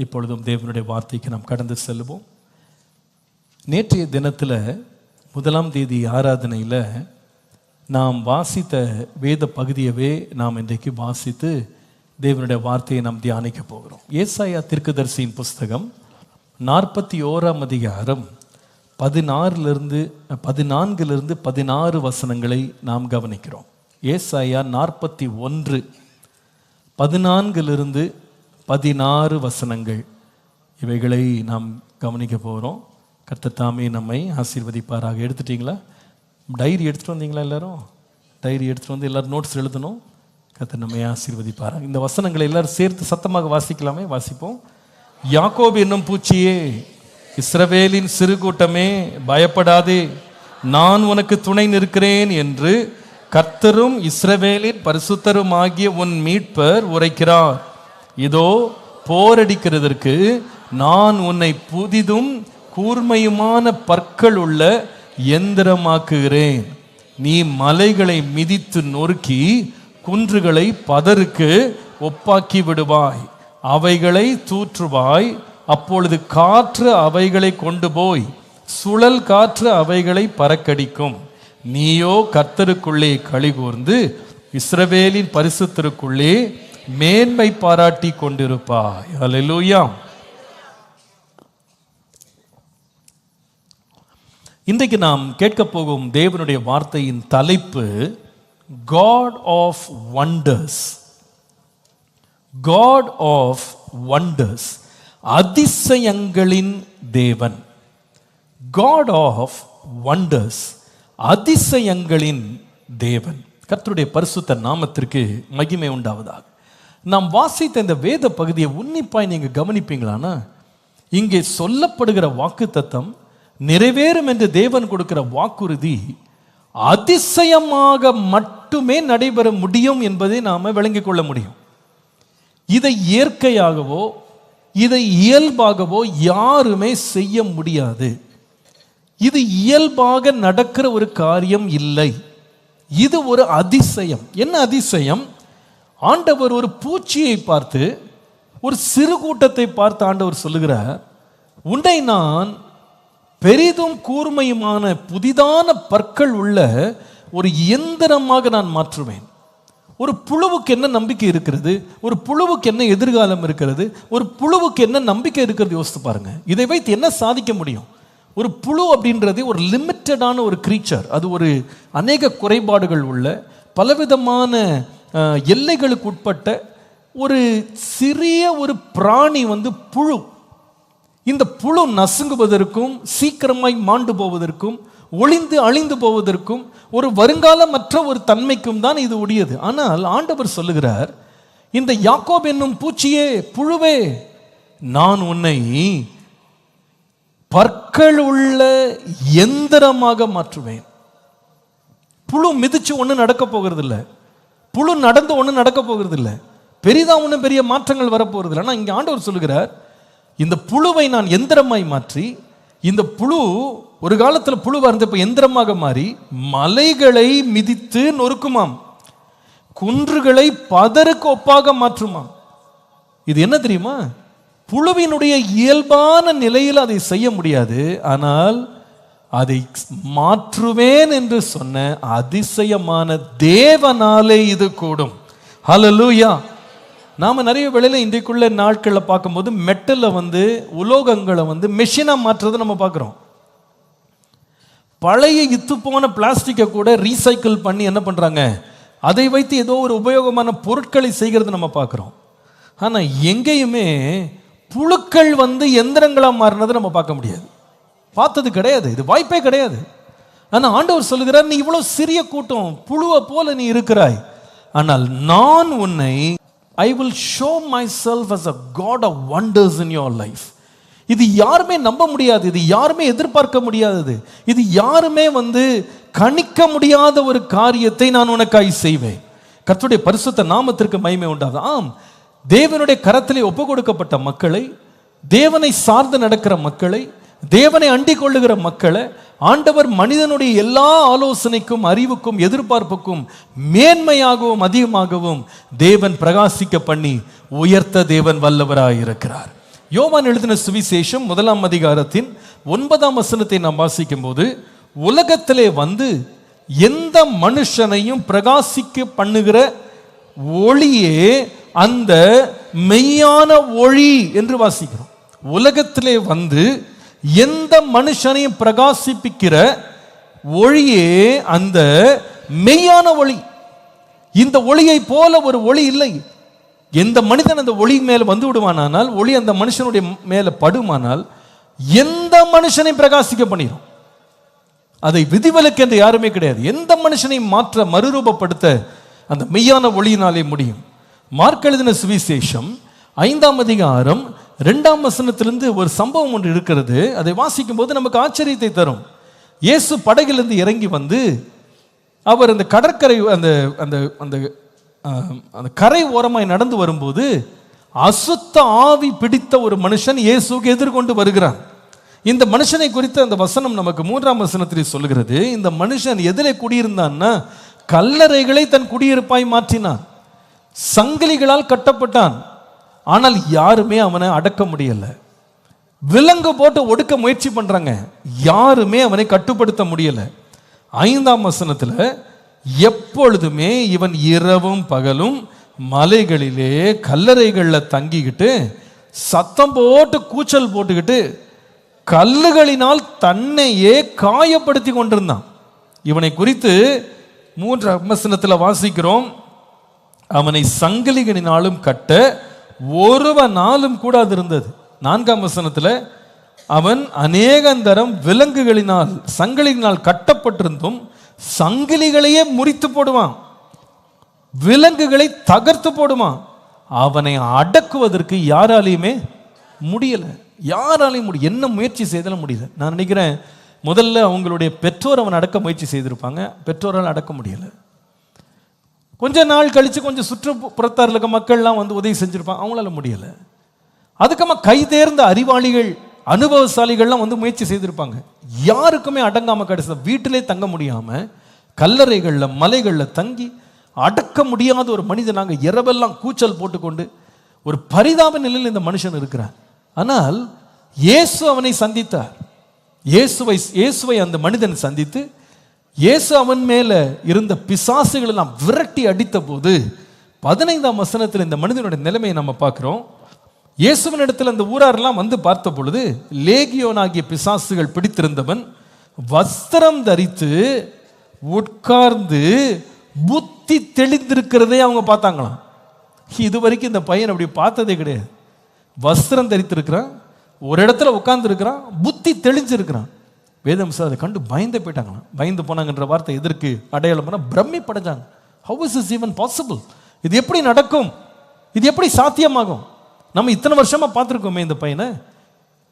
இப்பொழுதும் தேவனுடைய வார்த்தைக்கு நாம் கடந்து செல்லுவோம். நேற்றைய தினத்தில் 1ஆம் தேதி ஆராதனையில் நாம் வாசித்த வேத பகுதியவே நாம் இன்றைக்கு வாசித்து தேவனுடைய வார்த்தையை நாம் தியானிக்க போகிறோம். ஏசாயா தீர்க்கதரிசியின் புஸ்தகம் 41ஆம் அதிகாரம் 14 16 வசனங்களை நாம் கவனிக்கிறோம். ஏசாயா 41 14 16 வசனங்கள், இவைகளை நாம் கவனிக்க போகிறோம். கர்த்தர் தாமே நம்மை ஆசீர்வதிப்பாராக. எடுத்துட்டீங்களா? டைரி எடுத்துகிட்டு வந்தீங்களா? எல்லாரும் டைரி எடுத்துகிட்டு வந்து எல்லோரும் நோட்ஸ் எழுதணும். கர்த்தர் நம்மை ஆசீர்வதிப்பாராக. இந்த வசனங்களை எல்லாரும் சேர்த்து சத்தமாக வாசிக்கலாமே? வாசிப்போம். யாக்கோபு என்னும் பூச்சியே, இஸ்ரவேலின் சிறு கூட்டமே, பயப்படாதே, நான் உனக்கு துணை நிற்கிறேன் என்று கர்த்தரும் இஸ்ரவேலின் பரிசுத்தரும் ஆகிய உன் மீட்பர் உரைக்கிறார். இதோ போரடிக்கிறதற்கு நான் உன்னை புதிதும் கூர்மையுமான பற்கள் உள்ள எந்திரமாக்குகிறேன். நீ மலைகளை மிதித்து நொறுக்கி குன்றுகளை பதருக்கு ஒப்பாக்கி விடுவாய், அவைகளை தூற்றுவாய். அப்பொழுது காற்று அவைகளை கொண்டு போய் சுழல் காற்று அவைகளை பறக்கடிக்கும். நீயோ கர்த்தருக்குள்ளே களிகூர்ந்து இஸ்ரவேலின் பரிசுத்தருக்குள்ளே மேன்மை பாராட்டி கொண்டிருப்பாய். அல்லேலூயா. இன்றைக்கு நாம் கேட்க போகும் தேவனுடைய வார்த்தையின் தலைப்பு God of wonders. God of wonders, அதிசயங்களின் தேவன். காட் ஆஃப் வண்டர்ஸ், அதிசயங்களின் தேவன். கர்த்தருடைய பரிசுத்த நாமத்திற்கு மகிமை உண்டாவதாக. நாம் வாசித்த இந்த வேத பகுதியை உன்னிப்பாய் நீங்க கவனிப்பீங்களானா, இங்கே சொல்லப்படுகிற வாக்குத்தத்தம் நிறைவேறும் என்று தேவன் கொடுக்கிற வாக்குறுதி அதிசயமாக மட்டுமே நடைபெற முடியும் என்பதை நாம விளங்கிக் கொள்ள முடியும். இதை இயற்கையாகவோ இதை இயல்பாகவோ யாருமே செய்ய முடியாது. இது இயல்பாக நடக்கிற ஒரு காரியம் இல்லை. இது ஒரு அதிசயம். என்ன அதிசயம்? ஆண்டவர் ஒரு பூச்சியை பார்த்து, ஒரு சிறு கூட்டத்தை பார்த்து ஆண்டவர் சொல்லுகிறார், உன்னை நான் பெரிதும் கூர்மையுமான புதிதான பற்கள் உள்ள ஒரு இயந்திரமாக நான் மாற்றுவேன். ஒரு புழுவுக்கு என்ன நம்பிக்கை இருக்கிறது? ஒரு புழுவுக்கு என்ன எதிர்காலம் இருக்கிறது? ஒரு புழுவுக்கு என்ன நம்பிக்கை இருக்கிறது? யோசித்து பாருங்க. இதை வைத்து என்ன சாதிக்க முடியும்? ஒரு புழு அப்படின்றது ஒரு லிமிட்டடான ஒரு கிரீச்சர். அது ஒரு அநேக குறைபாடுகள் உள்ள, பலவிதமான எல்லைகளுக்கு உட்பட்ட ஒரு சிறிய ஒரு பிராணி புழு. இந்த புழு நசுங்குவதற்கும் சீக்கிரமாய் மாண்டு போவதற்கும் ஒளிந்து அழிந்து போவதற்கும் ஒரு வருங்காலமற்ற ஒரு தன்மைக்கும் தான் இது உடையது. ஆனால் ஆண்டவர் சொல்லுகிறார், இந்த யாக்கோபு என்னும் பூச்சியே, புழுவே, நான் உன்னை பற்கள் உள்ள எந்திரமாக மாற்றுவேன். புழு மிதிச்சு ஒன்றும் நடக்க போகிறது இல்லை, புழு நடந்து ஒன்றும் நடக்க போகிறது இல்லை, பெரிதா ஒன்றும் பெரிய மாற்றங்கள் வரப்போகிறது இல்லை. ஆனால் இங்கே ஆண்டவர் சொல்லுகிறார், இந்த புழுவை நான் எந்திரமாய் மாற்றி, இந்த புழு ஒரு காலத்தில் புழுவா இருந்த இப்ப எந்திரமாக மாறி மலைகளை மிதித்து நொறுக்குமாம், குன்றுகளை பதருக்கு ஒப்பாக மாற்றுமாம். இது என்ன தெரியுமா? புழுவினுடைய இயல்பான நிலையில் அதை செய்ய முடியாது. ஆனால் அதை மாற்றுவேன் என்று சொன்ன அதிசயமான தேவனாலே இது கூடும். ஹல்லேலூயா. நாம நிறைய வேளையில இன்றைக்குள்ள நாட்களில் பார்க்கும்போது மெட்டலை உலோகங்களை மெஷினா மாற்றுறதை நம்ம பார்க்குறோம். பழைய இத்து போன பிளாஸ்டிக்கை கூட ரீசைக்கிள் பண்ணி என்ன பண்றாங்க, அதை வைத்து ஏதோ ஒரு உபயோகமான பொருட்களை செய்கிறது நம்ம பார்க்குறோம். ஆனால் எங்கேயுமே புழுக்கள் எந்திரங்களா மாறினதை நம்ம பார்க்க முடியாது, பார்த்தது கிடையாது, இது வாய்ப்பே கிடையாது. ஆனால் ஆண்டவர் சொல்லுகிறார், நீ இவ்வளவு சிறிய கூட்டம் புழுவை போல நீ இருக்கிறாய், ஆனால் நான் உன்னை I will show myself as a God of wonders in your life. இது யாருமே நம்ப முடியாது, இது யாருமே எதிர்பார்க்க முடியாதது, இது யாருமே கணிக்க முடியாத ஒரு காரியத்தை நான் உனக்காய் செய்வேன். கர்த்தருடைய பரிசுத்த நாமத்திற்கு மகிமை உண்டாகுது. ஆம், தேவனுடைய கரத்திலே ஒப்பு கொடுக்கப்பட்ட மக்களை, தேவனை சார்ந்து நடக்கிற மக்களை, தேவனை அண்டிக் கொள்ளுகிற மக்களை ஆண்டவர் மனிதனுடைய எல்லா ஆலோசனைக்கும் அறிவுக்கும் எதிர்பார்ப்புக்கும் மேன்மையாகவும் அதிகமாகவும் தேவன் பிரகாசிக்க பண்ணி உயர்த்த தேவன் வல்லவராயிருக்கிறார். யோவான் எழுதின சுவிசேஷம் 1ஆம் அதிகாரத்தின் 9ஆம் வசனத்தை நாம் வாசிக்கும் போது, உலகத்திலே வந்து எந்த மனுஷனையும் பிரகாசிக்க பண்ணுகிற ஒளியே அந்த மெய்யான ஒளி என்று வாசிக்கிறோம். உலகத்திலே வந்து எந்த மனுஷனையும் பிரகாசிப்பிக்கிற ஒளியே அந்த மெய்யான ஒளி. இந்த ஒளியை போல ஒரு ஒளி இல்லை. எந்த மனிதன் அந்த ஒளி மேல வந்து விடுவானால், ஒளி அந்த மனுஷனுடைய மேல படுமானால் எந்த மனுஷனை பிரகாசிக்க பண்ணிடும். அதை விதிவிலக்கு என்று யாருமே கிடையாது. எந்த மனுஷனை மாற்ற மறுரூபப்படுத்த அந்த மெய்யான ஒளியினாலே முடியும். மார்க் எழுதின சுவிசேஷம் 5ஆம் அதிகாரம் 2ஆம் வசனத்திலிருந்து ஒரு சம்பவம் ஒன்று இருக்கிறது. அதை வாசிக்கும் போது நமக்கு ஆச்சரியத்தை தரும். இயேசு படகிலிருந்து இறங்கி வந்து அவர் அந்த கடற்கரை அந்த அந்த அந்த அந்த கரை ஓரமாய் நடந்து வரும்போது அசுத்த ஆவி பிடித்த ஒரு மனுஷன் இயேசுக்கு எதிர்கொண்டு வருகிறான். இந்த மனுஷனை குறித்து அந்த வசனம் நமக்கு 3ஆம் வசனத்தில் சொல்லுகிறது. இந்த மனுஷன் எதிலே குடியிருந்தான்னா, கல்லறைகளை தன் குடியிருப்பாய் மாற்றினான், சங்கிலிகளால் கட்டப்பட்டான். ஆனால் யாருமே அவனை அடக்க முடியல. விலங்கு போட்டு ஒடுக்க முயற்சி பண்றாங்க, யாருமே அவனை கட்டுப்படுத்த முடியல. 5ஆம் வசனத்தில், எப்பொழுதுமே இவன் இரவும் பகலும் மலைகளிலே கல்லறைகளில் தங்கிக்கிட்டு சத்தம் போட்டு கூச்சல் போட்டுக்கிட்டு கல்லுகளினால் தன்னையே காயப்படுத்தி கொண்டிருந்தான். இவனை குறித்து 3ஆம் வசனத்தில் வாசிக்கிறோம், அவனை சங்கிலிகளினாலும் கட்ட ஒருவனாலும் கூடாது இருந்தது. 4ஆம் வசனத்தில், அவன் அநேகந்தரம் விலங்குகளினால் சங்கிலிகளினால் கட்டப்பட்டிருந்தும் சங்கிலிகளையே முறித்து போடுவான், விலங்குகளை தகர்த்து போடுவான். அவனை அடக்குவதற்கு யாராலையுமே முடியல. யாராலையும் முடியும், என்ன முயற்சி செய்தாலும் முடியல. நான் நினைக்கிறேன் முதல்ல அவங்களுடைய பெற்றோர் அவன் அடக்க முயற்சி செய்திருப்பாங்க, பெற்றோரால் அடக்க முடியல. கொஞ்ச நாள் கழிச்சு கொஞ்சம் சுற்றுப்புறத்தார் இருக்க மக்கள்லாம் வந்து உதவி செஞ்சிருப்பாங்க, அவங்களால முடியல. அதுக்கப்புறமா கை தேர்ந்த அறிவாளிகள் அனுபவசாலிகள்லாம் வந்து முயற்சி செய்திருப்பாங்க, யாருக்குமே அடங்காம கடைசி வீட்டிலே தங்க முடியாம கல்லறைகளில் மலைகளில் தங்கி அடக்க முடியாத ஒரு மனிதனாக இரவெல்லாம் கூச்சல் போட்டுக்கொண்டு ஒரு பரிதாப நிலையில் இந்த மனுஷன் இருக்கிறார். ஆனால் இயேசு அவனை சந்தித்தார். இயேசுவை அந்த மனிதன் சந்தித்து இயேசு அவன் மேல இருந்த பிசாசுகளை எல்லாம் விரட்டி அடித்த போது 15ஆம் வசனத்தில் இந்த மனிதனுடைய நிலைமையை நம்ம பார்க்கிறோம். இயேசுவின் இடத்தில் அந்த ஊராரெல்லாம் வந்து பார்த்த பொழுது, லேகியோன் ஆகிய பிசாசுகள் பிடித்திருந்தவன் வஸ்திரம் தரித்து உட்கார்ந்து புத்தி தெளிந்திருக்கிறதே அவங்க பார்த்தாங்களாம். இது வரைக்கும் இந்த பையன் அப்படி பார்த்ததே கிடையாது. வஸ்திரம் தரித்திருக்கிறான், ஒரு இடத்துல உட்கார்ந்து இருக்கிறான், புத்தி தெளிஞ்சிருக்கிறான். வேதம் அதை கண்டு பயந்து போயிட்டாங்களாம். பயந்து போனாங்கன்ற வார்த்தை எதற்கு அடையாளம் பண்ண பிரமிப்படைஞ்சாங்க. How is this even possible? இது எப்படி நடக்கும்? இது எப்படி சாத்தியமாகும்? நம்ம இத்தனை வருஷமா பார்த்துருக்கோமே இந்த பையனை,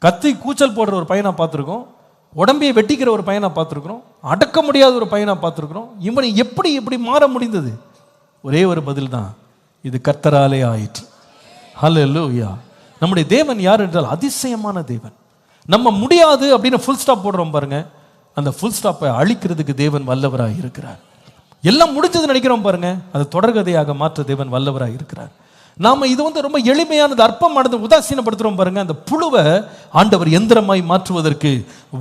கத்தி கூச்சல் போடுற ஒரு பையனா பார்த்துருக்கோம், உடம்பையை வெட்டிக்கிற ஒரு பையனா பார்த்துருக்கிறோம், அடக்க முடியாத ஒரு பையனா பார்த்துருக்கிறோம். இவனை எப்படி மாற முடிந்தது? ஒரே ஒரு பதில் தான், இது கர்த்தராலே ஆயிற்று. ஹல்லேலூயா. நம்முடைய தேவன் யார் என்றால் அதிசயமான தேவன். நம்ம முடியாது அப்படின்னு ஃபுல் ஸ்டாப் போடுறோம் பாருங்க, அந்த ஃபுல் ஸ்டாப்பை அழிக்கிறதுக்கு தேவன் வல்லவராக இருக்கிறார். எல்லாம் முடிஞ்சது நினைக்கிறோம் பாருங்க, அதை தொடர்கதையாக மாற்ற தேவன் வல்லவராக இருக்கிறார். நாம இது வந்து ரொம்ப எளிமையானது, அற்பமானது, உதாசீனப்படுத்துறோம் பாருங்க. அந்த புழுவை ஆண்டவர் எந்திரமாய் மாற்றுவதற்கு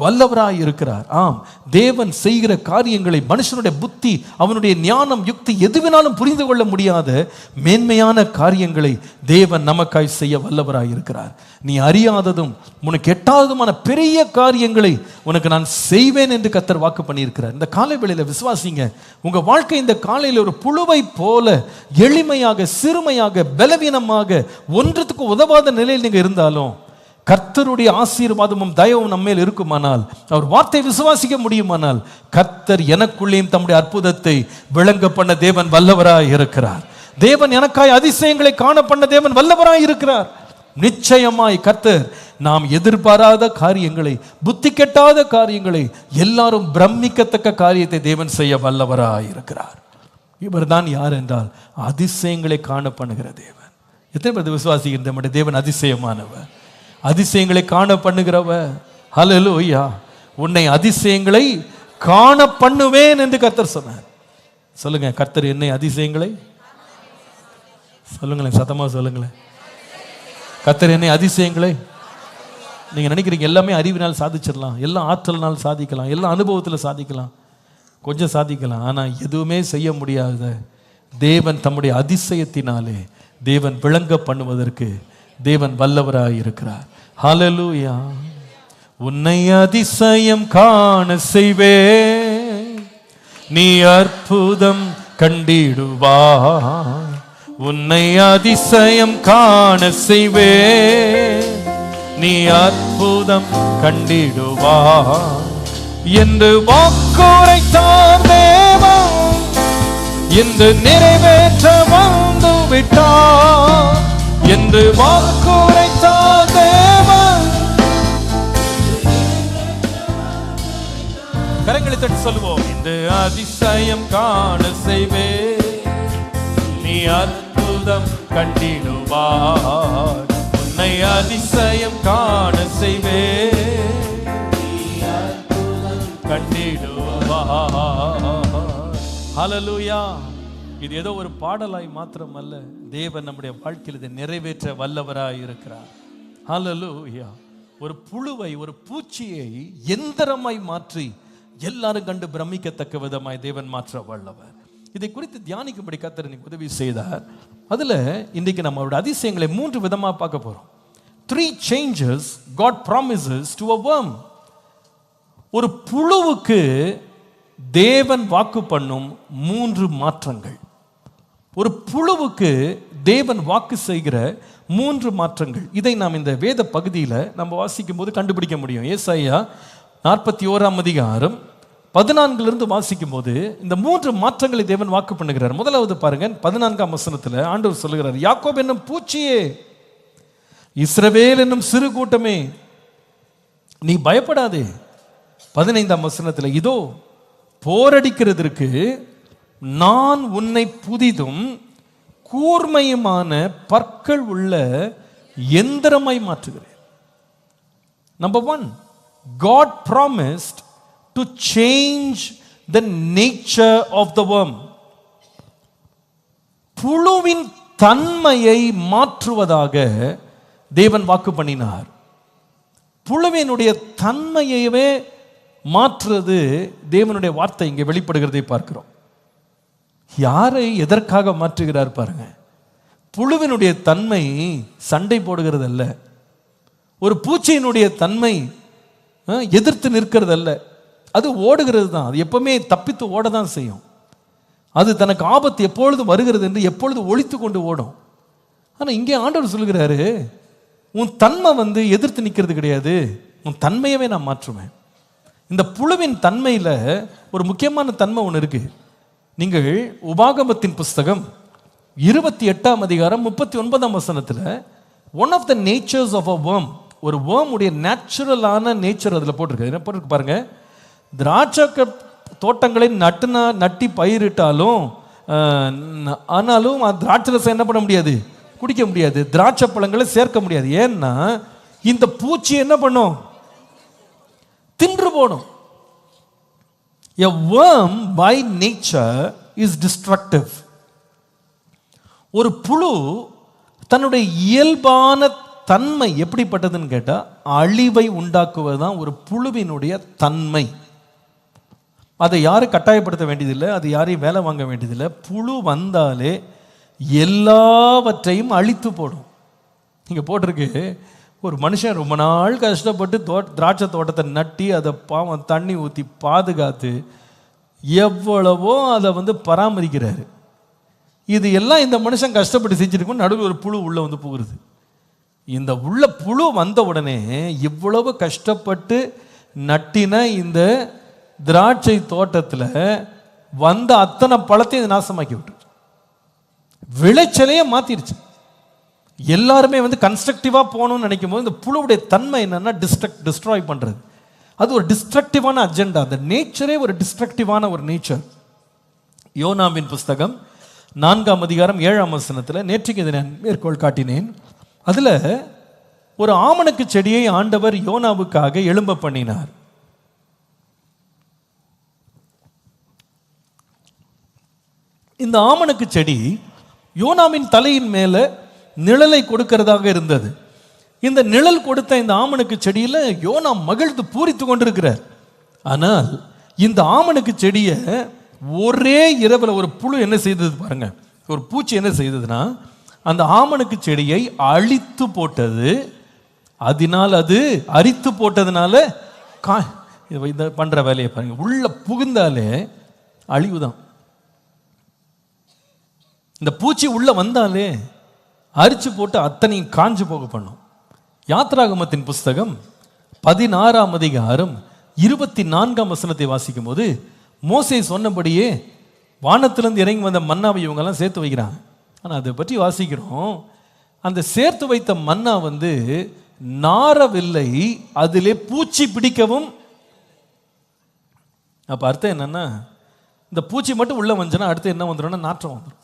வல்லவராய் இருக்கிறார். ஆம், தேவன் செய்கிற காரியங்களை மனுஷனுடைய புத்தி, அவனுடைய ஞானம், யுக்தி எதுவினாலும் புரிந்து கொள்ள முடியாத மேன்மையான காரியங்களை தேவன் நமக்காய் செய்ய வல்லவராய் இருக்கிறார். நீ அறியாததும் உனக்கு எட்டாததுமான பெரிய காரியங்களை உனக்கு நான் செய்வேன் என்று கர்த்தர் வாக்கு பண்ணியிருக்கிறார். இந்த காலை வேளையில விசுவாசிங்க, உங்க வாழ்க்கை இந்த காலையில் ஒரு புழுவை போல எளிமையாக, சிறுமையாக, பலவீனமாக, ஒன்றத்துக்கு உதவாத நிலையில் நீங்க இருந்தாலும் கர்த்தருடைய ஆசீர்வாதமும் தயவும் நம்மேல் இருக்குமானால், அவர் வார்த்தை விசுவாசிக்க முடியுமானால், கர்த்தர் எனக்குள்ளேயும் தம்முடைய அற்புதத்தை விளங்க பண்ண தேவன் வல்லவராய் இருக்கிறார். தேவன் எனக்காய் அதிசயங்களை காண பண்ண தேவன் வல்லவராய் இருக்கிறார். நிச்சயமாய் கர்த்தர் நாம் எதிர்பாராத காரியங்களை, புத்தி கெட்டாத காரியங்களை, எல்லாரும் பிரமிக்கத்தக்க காரியத்தை தேவன் செய்ய வல்லவராய் இருக்கிறார். இவர் தான் யார் என்றால் அதிசயங்களை காண பண்ணுகிற தேவன். எத்தனை பேர் விசுவாசிக்கிற நம்முடைய தேவன் அதிசயமானவர், அதிசயங்களை காண பண்ணுகிறவர். ஹல்லேலூயா. உன்னை அதிசயங்களை காண பண்ணுவேன் என்று கர்த்தர் சொன்னார். சொல்லுங்க, கர்த்தர் என்னை அதிசயங்களை, சொல்லுங்களேன், சத்தமா சொல்லுங்களேன், கர்த்தர் என்னை அதிசயங்களே. நீங்க நினைக்கிறீங்க எல்லாமே அறிவினால் சாதிச்சிடலாம், எல்லாம் ஆற்றல்னால் சாதிக்கலாம், எல்லாம் அனுபவத்தில் சாதிக்கலாம், கொஞ்சம் சாதிக்கலாம். ஆனா எதுவுமே செய்ய முடியாத தேவன் தம்முடைய அதிசயத்தினாலே தேவன் விளங்க பண்ணுவதற்கு தேவன் வல்லவராய் இருக்கிறார். ஹல்லேலூயா. உன்னை அதிசயம் காண செய்வே, நீ அற்புதம் கண்டிடுவாய். உன்னை அதிசயம் காண செய்வே, நீ அற்புதம் கண்டிடுவாய் என்று வாக்குரைத்தார் தேவன், என்று நிறைவேற்ற வந்து விட்டார். என்று வாக்குரைத்தார் தேவன். கரங்களை தட்டி சொல்லுவோம். இந்த அதிசயம் காண செய்வே, நீ அற்புதம் கண்டிடுவாய். உன்னை அதிசயம் காண செய்வே, கண்டிடுவாய். ஹல்லேலூயா. இது ஏதோ ஒரு பாடலாய் மாத்திரம் அல்ல, தேவன் நம்முடைய வாழ்க்கையில் இதை நிறைவேற்ற வல்லவராய் இருக்கிறார். ஹல்லேலூயா. ஒரு புழுவை, ஒரு பூச்சியை எந்திரமாய் மாற்றி எல்லாரும் கண்டு பிரமிக்கத்தக்க விதமாய் தேவன் மாற்ற வல்லவர். இதை குறித்து தியானிக்கும்படி கர்த்தர் எனக்கு உதவி செய்தார். அதுல இன்றைக்கு நம்மளோட அதிசயங்களை 3 விதமா பார்க்க போறோம். 3 changes God promises to a worm. ஒரு புழுவுக்கு தேவன் வாக்கு பண்ணும் 3 மாற்றங்கள். ஒரு புழுவுக்கு தேவன் வாக்கு செய்கிற 3 மாற்றங்கள். இதை நாம் இந்த வேத பகுதியில் நம்ம வாசிக்கும் போது கண்டுபிடிக்க முடியும். ஏசாயா 41ஆம் அதிகாரம் 14 வாசிக்கும் போது இந்த 3 மாற்றங்களை தேவன் வாக்கு பண்ணுகிறார். முதலாவது பாருங்க, 14ஆம் வசனத்தில் ஆண்டவர் சொல்லுகிறார், யாக்கோப் என்னும் பூச்சியே, இஸ்ரவேல் என்னும் சிறு கூட்டமே, நீ பயப்படாதே. 15ஆம் வசனத்தில், இதோ போரடிக்கிறதற்கு நான் உன்னை புதிதும் கூர்மையுமான பற்கள் உள்ள எந்திரமாய் மாற்றுகிறேன். Number 1, God promised to change the nature of the worm. புழுவின் தன்மையை மாற்றுவதாக தேவன் வாக்கு பண்ணினார். புழுவினுடைய தன்மையவே மாற்றுவது தேவனுடைய வார்த்தை இங்கே வெளிப்படுகிறதை பார்க்கிறோம். யாரை எதற்காக மாற்றுகிறார் பாருங்க. புழுவினுடைய தன்மை சண்டை போடுகிறது அல்ல. ஒரு பூச்சியினுடைய தன்மை எதிர்த்து நிற்கிறது அல்ல. அது ஓடுகிறது தான். அது எப்பவுமே தப்பித்து ஓட தான் செய்யும். அது தனக்கு ஆபத்து எப்பொழுது வருகிறது என்று எப்பொழுது ஒழித்து கொண்டு ஓடும். ஆனால் இங்கே ஆண்டவர் சொல்லுகிறாரு, உன் தன்மை எதிர்த்து நிற்கிறது கிடையாது, உன் தன்மையவே நான் மாற்றுவேன். இந்த புழுவின் தன்மையில் ஒரு முக்கியமான தன்மை ஒன்று இருக்கு. நீங்கள் உபாகமத்தின் புஸ்தகம் 28ஆம் அதிகாரம் 39ஆம் வசனத்தில் one of the natures of a worm, ஒரு worm உடைய நேச்சுரலான நேச்சர் அதில் போட்டிருக்கு. என்ன போட்டிருக்கு பாருங்க. திராட்சை தோட்டங்களை நட்டி பயிரிட்டாலும் ஆனாலும் திராட்சை ரசம் என்ன பண்ண முடியாது, குடிக்க முடியாது. திராட்சை பழங்களை சேர்க்க முடியாது. ஏன்னா இந்த பூச்சி என்ன பண்ணும், தின்று போடும். A worm by nature is destructive. ஒரு புழு தன்னுடைய இயல்பான தன்மை எப்படிப்பட்டதுன்னு கேட்டா அழிவை உண்டாக்குவதுதான் ஒரு புழுவினுடைய தன்மை. அதை யாரும் கட்டாயப்படுத்த வேண்டியதில்லை, அது யாரையும் வேலை வாங்க வேண்டியதில்லை. புழு வந்தாலே எல்லாவற்றையும் அழித்து போடும். இங்கே போட்டிருக்கு, ஒரு மனுஷன் ரொம்ப நாள் கஷ்டப்பட்டு திராட்சை தோட்டத்தை நட்டி அதை பாவம் தண்ணி ஊற்றி பாதுகாத்து எவ்வளவோ அதை பராமரிக்கிறாரு. இது எல்லாம் இந்த மனுஷன் கஷ்டப்பட்டு செஞ்சிருக்கும். நடுவில் ஒரு புழு உள்ள புகுறது. இந்த உள்ள புழு வந்த உடனே இவ்வளவு கஷ்டப்பட்டு நட்டின இந்த திராட்சை தோட்டத்தில் வந்த அத்தனை பழத்தையும் நாசமாக்கி விட்டு விளைச்சலையே மாத்திருச்சு. எல்லாருமே கன்ஸ்ட்ரக்டிவாக போகணும்னு நினைக்கும் போது இந்த புழுவுடைய தன்மை என்னன்னா டிஸ்ட்ராய் பண்ணுறது. அது ஒரு டிஸ்ட்ரக்டிவான அஜெண்டா. அந்த நேச்சரே ஒரு டிஸ்ட்ரக்டிவான ஒரு நேச்சர். யோனாவின் புஸ்தகம் 4ஆம் அதிகாரம் 7ஆம் வசனத்தில் நேற்றுக்கு இதை நான் மேற்கோள் காட்டினேன். அதில் ஒரு ஆமணக்கு செடியை ஆண்டவர் யோனாவுக்காக எழும்ப பண்ணினார். இந்த ஆமணக்கு செடி யோனாவின் தலையின் மேல நிழலை கொடுக்கிறதாக இருந்தது. இந்த நிழல் கொடுத்த இந்த ஆமணக்கு செடியில் யோனா மகிழ்ந்து பூரித்து கொண்டிருக்கிறார். ஆனால் இந்த ஆமணக்கு செடியை ஒரே இரவில் ஒரு புழு என்ன செய்தது பாருங்க, ஒரு பூச்சி என்ன செய்ததுன்னா அந்த ஆமணக்கு செடியை அழித்து போட்டது. அதனால் அது அரித்து போட்டதுனால இந்த பண்ற வேலையை பாருங்க, உள்ள புகுந்தாலே அழிவுதான். இந்த பூச்சி உள்ள வந்தாலே அரிச்சு போட்டு அத்தனையும் காஞ்சு போக பண்ணும். யாத்ராகமத்தின் புஸ்தகம் 16ஆம் அதிகாரம் 24ஆம் வசனத்தை வாசிக்கும் போது மோசே சொன்னபடியே வானத்திலிருந்து இறங்கி வந்த மன்னாவை இவங்கெல்லாம் சேர்த்து வைக்கிறாங்க. ஆனால் அதை பற்றி வாசிக்கிறோம், அந்த சேர்த்து வைத்த மன்னா நாரவில்லை, அதிலே பூச்சி பிடிக்கவும். அப்போ அர்த்தம் என்னன்னா, இந்த பூச்சி மட்டும் உள்ள வந்துச்சுன்னா அடுத்து என்ன வந்துடும்னா நாற்றம் வந்துடும்.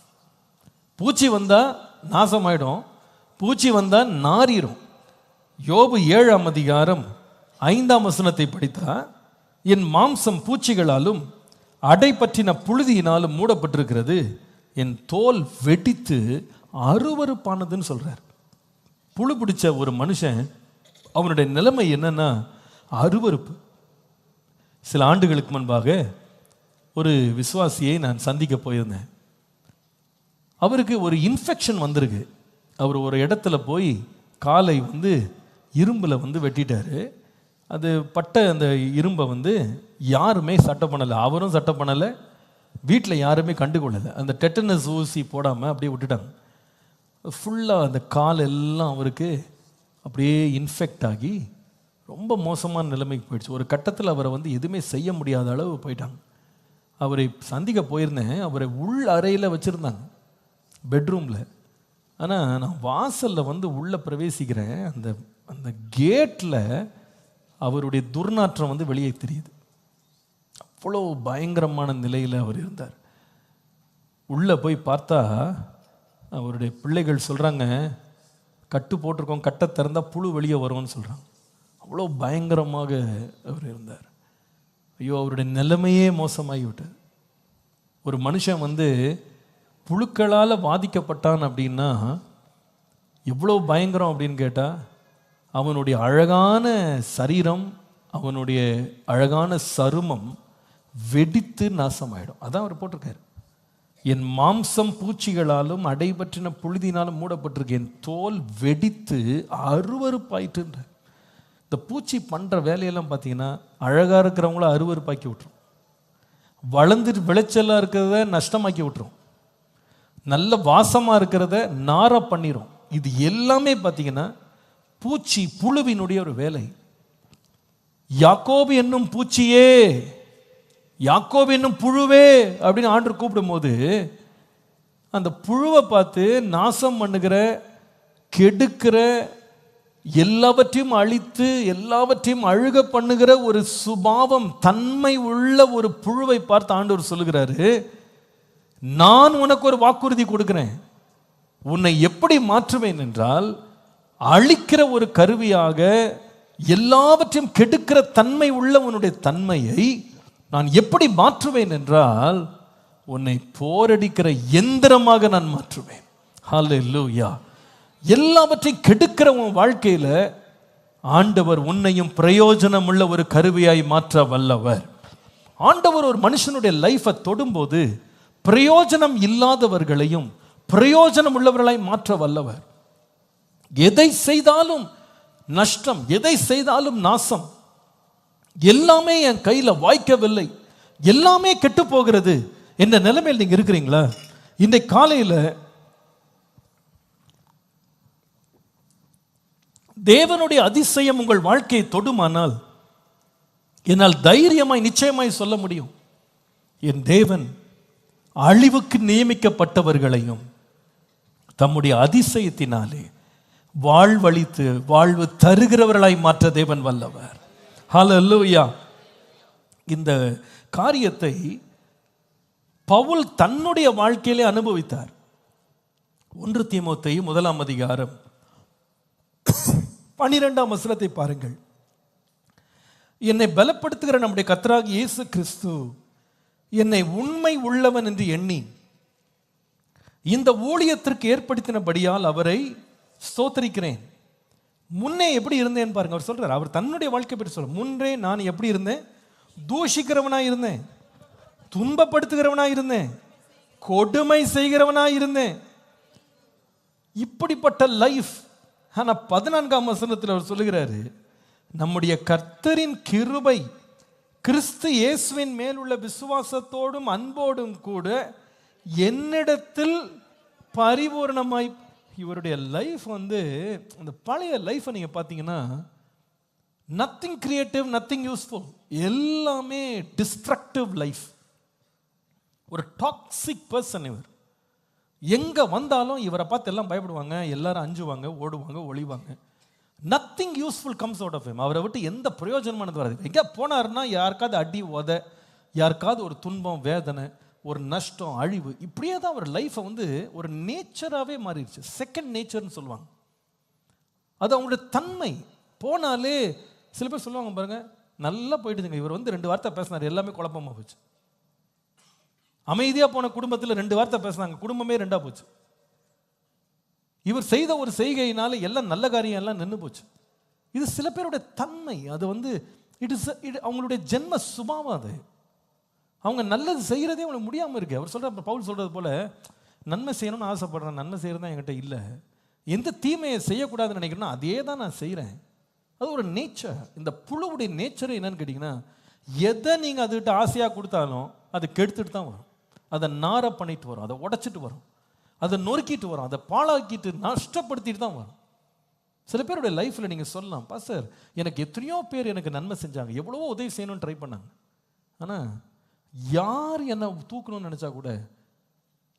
பூச்சி வந்தால் நாசமாயிடும், பூச்சி வந்தால் நாரிடும். யோபு 7ஆம் அதிகாரம் 5ஆம் வசனத்தை படித்தா, என் மாம்சம் பூச்சிகளாலும் அடை பற்றின புழுதியினாலும் மூடப்பட்டிருக்கிறது, என் தோல் வெடித்து அருவருப்பானதுன்னு சொல்றார். புழு பிடிச்ச ஒரு மனுஷன் அவனுடைய நிலைமை என்னன்னா அருவருப்பு. சில ஆண்டுகளுக்கு முன்பாக ஒரு விசுவாசியை நான் சந்திக்க போயிருந்தேன். அவருக்கு ஒரு இன்ஃபெக்ஷன் வந்திருக்கு. அவர் ஒரு இடத்துல போய் காலை இரும்பில் வெட்டிட்டாரு. அது பட்ட அந்த இரும்பை யாருமே சட்டை பண்ணலை, அவரும் சட்டை பண்ணலை, வீட்டில் யாருமே கண்டுகொள்ளலை. அந்த டெட்டனஸ் ஊசி போடாமல் அப்படியே விட்டுட்டாங்க. ஃபுல்லாக அந்த கால் எல்லாம் அவருக்கு அப்படியே இன்ஃபெக்ட் ஆகி ரொம்ப மோசமான நிலைமைக்கு போயிடுச்சு. ஒரு கட்டத்தில் அவரை எதுவுமே செய்ய முடியாத அளவு போயிட்டாங்க. அவரை சந்திக்க போயிருந்தேன். அவரை உள் அறையில் வச்சுருந்தாங்க, பெட்ரூமில். ஆனால் நான் வாசலில் உள்ளே பிரவேசிக்கிறேன். அந்த அந்த கேட்டில் அவருடைய துர்நாற்றம் வெளியே தெரியுது. அவ்வளோ பயங்கரமான நிலையில் அவர் இருந்தார். உள்ளே போய் பார்த்தா அவருடைய பிள்ளைகள் சொல்கிறாங்க, கட்டு போட்டிருக்கோம், கட்டை திறந்தால் புழு வெளியே வரும்னு சொல்கிறாங்க. அவ்வளோ பயங்கரமாக அவர் இருந்தார். ஐயோ, அவருடைய நிலைமையே மோசமாகி விட்டது. ஒரு மனுஷன் புழுக்களால் பாதிக்கப்பட்டான் அப்படின்னா எவ்வளோ பயங்கரம் அப்படின்னு கேட்டால், அவனுடைய அழகான சரீரம், அவனுடைய அழகான சருமம் வெடித்து நாசமாயிடும். அதான் அவர் போட்டிருக்காரு, என் மாம்சம் பூச்சிகளாலும் அடைபற்றின புழுதினாலும் மூடப்பட்டிருக்கு, என் தோல் வெடித்து அருவருப்பாயிட்டுன்ற. இந்த பூச்சி பண்ணுற வேலையெல்லாம் பார்த்தீங்கன்னா அழகாக இருக்கிறவங்கள அருவருப்பாக்கி விட்டுரும், வளர்ந்துட்டு விளைச்சலாக இருக்கிறத நஷ்டமாக்கி விட்டுரும், நல்ல வாசமாக இருக்கிறத நார பண்ணிடும். இது எல்லாமே பார்த்தீங்கன்னா பூச்சி புழுவினுடைய ஒரு வேலை. யாக்கோபு என்னும் பூச்சியே, யாக்கோபு என்னும் புழுவே அப்படின்னு ஆண்டவர் கூப்பிடும்போது அந்த புழுவை பார்த்து நாசம் பண்ணுகிற, கெடுக்கிற, எல்லாவற்றையும் அழித்து எல்லாவற்றையும் அழுக பண்ணுகிற ஒரு சுபாவம், தன்மை உள்ள ஒரு புழுவை பார்த்து ஆண்டவர் சொல்லுகிறாரு, நான் உனக்கு ஒரு வாக்குறுதி கொடுக்கிறேன், உன்னை எப்படி மாற்றுவேன் என்றால், அழிக்கிற ஒரு கருவியாக, எல்லாவற்றையும் கெடுக்கிற தன்மை உள்ள உன்னுடைய தன்மையை நான் எப்படி மாற்றுவேன் என்றால், உன்னை போரடிக்கிற எந்திரமாக நான் மாற்றுவேன். ஹல்லேலூயா. எல்லாவற்றையும் கெடுக்கிற உன் வாழ்க்கையில ஆண்டவர் உன்னையும் பிரயோஜனம் உள்ள ஒரு கருவியாய் மாற்ற வல்லவர். ஆண்டவர் ஒரு மனுஷனுடைய லைஃபை தொடும்போது பிரயோஜனம் இல்லாதவர்களையும் பிரயோஜனம் உள்ளவர்களாய் மாற்ற வல்லவர். எதை செய்தாலும் நஷ்டம், எதை செய்தாலும் நாசம், எல்லாமே என் கையில் வாய்க்கவில்லை, எல்லாமே கெட்டு போகிறது என்ற நிலைமையில் நீங்க இருக்கிறீங்களா? இன்றைக்கு காலையில் தேவனுடைய அதிசயம் உங்கள் வாழ்க்கையை தொடுமானால் என்னால் தைரியமாய் நிச்சயமாய் சொல்ல முடியும், என் தேவன் அழிவுக்கு நியமிக்கப்பட்டவர்களையும் தம்முடைய அதிசயத்தினாலே வாழ்வழித்து வாழ்வு தருகிறவர்களாய் மாற்ற தேவன் வல்லவர். ஹல்லேலூயா. இந்த காரியத்தை பவுல் தன்னுடைய வாழ்க்கையிலே அனுபவித்தார். 1 தீமோத்தேயு 1ஆம் அதிகாரம் 12ஆம் வசனத்தை பாருங்கள். என்னை பலப்படுத்துகிற நம்முடைய கர்த்தராகிய இயேசு கிறிஸ்து என்னை உண்மை உள்ளவன் என்று எண்ணி இந்த ஊழியத்திற்கு ஏற்படுத்தினபடியால் அவரை ஸ்தோத்திரிக்கிறேன். முன்னே எப்படி இருந்தேன்னு பாருங்க. அவர் சொல்றாரு, அவர் தன்னுடைய வாழ்க்கை பற்றி சொல்ற, முன்னே நான் எப்படி இருந்தேன்? தூஷிக்கிறவனா இருந்தேன், துன்பப்படுத்துகிறவனா இருந்தேன், கொடுமை செய்கிறவனா இருந்தேன். இப்படிப்பட்ட லைஃப். ஆனா 14ஆம் வசனத்தில் அவர் சொல்லுகிறாரு, நம்முடைய கர்த்தரின் கிருபை கிறிஸ்து இயேசுவின் மேலுள்ள விசுவாசத்தோடும் அன்போடும் கூட என்னிடத்தில் பரிபூர்ணமாய். இவருடைய லைஃப் வந்து, அந்த பழைய லைஃப்பை நீங்கள் பார்த்தீங்கன்னா, நத்திங் கிரியேட்டிவ், நத்திங் யூஸ்ஃபுல், எல்லாமே டிஸ்ட்ரக்டிவ் லைஃப். ஒரு டாக்ஸிக் பர்சன் இவர். எங்கே வந்தாலும் இவரை பார்த்து எல்லாம் பயப்படுவாங்க, எல்லாரும் அஞ்சுவாங்க, ஓடுவாங்க, ஒளிவாங்க. Nothing useful comes out of him. அவரை விட்டு எந்த பிரயோஜனமானது வராது. எங்கே போனாருன்னா யாருக்காவது அடி உத, யாருக்காவது ஒரு துன்பம், வேதனை, ஒரு நஷ்டம், அழிவு, இப்படியே தான் அவர் லைஃப்பை வந்து ஒரு நேச்சராகவே மாறிடுச்சு. செகண்ட் நேச்சர்னு சொல்லுவாங்க. அது அவங்களுடைய தன்மை. போனாலே சில பேர் சொல்லுவாங்க பாருங்க, நல்லா போயிட்டுதுங்க, இவர் வந்து 2 வார்த்தை பேசினார், எல்லாமே குழப்பமாக போச்சு. அமைதியாக போன குடும்பத்தில் 2 வார்த்தை பேசினாங்க, குடும்பமே 2ஆ போச்சு. இவர் செய்த ஒரு செய்கையினால எல்லாம் நல்ல காரியம் எல்லாம் நின்று போச்சு. இது சில பேருடைய தன்மை. அது வந்து அவங்களுடைய ஜென்ம சுபாவம். அது அவங்க நல்லது செய்கிறதே அவங்களுக்கு முடியாமல் இருக்கு. அவர் சொல்கிற, பவுல் சொல்கிறது போல, நன்மை செய்யணும்னு ஆசைப்படுறேன், நன்மை செய்கிறது தான் என்கிட்ட இல்லை. எந்த தீமையை செய்யக்கூடாதுன்னு நினைக்கிறேன்னா அதே தான் நான் செய்கிறேன். அது ஒரு நேச்சர். இந்த புழுவுடைய நேச்சர் என்னன்னு கேட்டிங்கன்னா, எதை நீங்கள் அதுகிட்ட ஆசையாக கொடுத்தாலும் அது கெடுத்துட்டு தான் வரும். அதை நார பண்ணிட்டு வரும், அதை உடைச்சிட்டு வரும், அதை நொறுக்கிட்டு வரும், அதை பாழாக்கிட்டு நஷ்டப்படுத்திட்டு தான் வரும். சில பேருடைய லைஃப்பில் நீங்கள் சொல்லலாம், பாஸ்டர் எனக்கு எத்தனையோ பேர் எனக்கு நன்மை செஞ்சாங்க, எவ்வளவோ உதவி செய்யணும்னு ட்ரை பண்ணாங்க, ஆனால் யார் என்னை தூக்கணும்னு நினச்சா கூட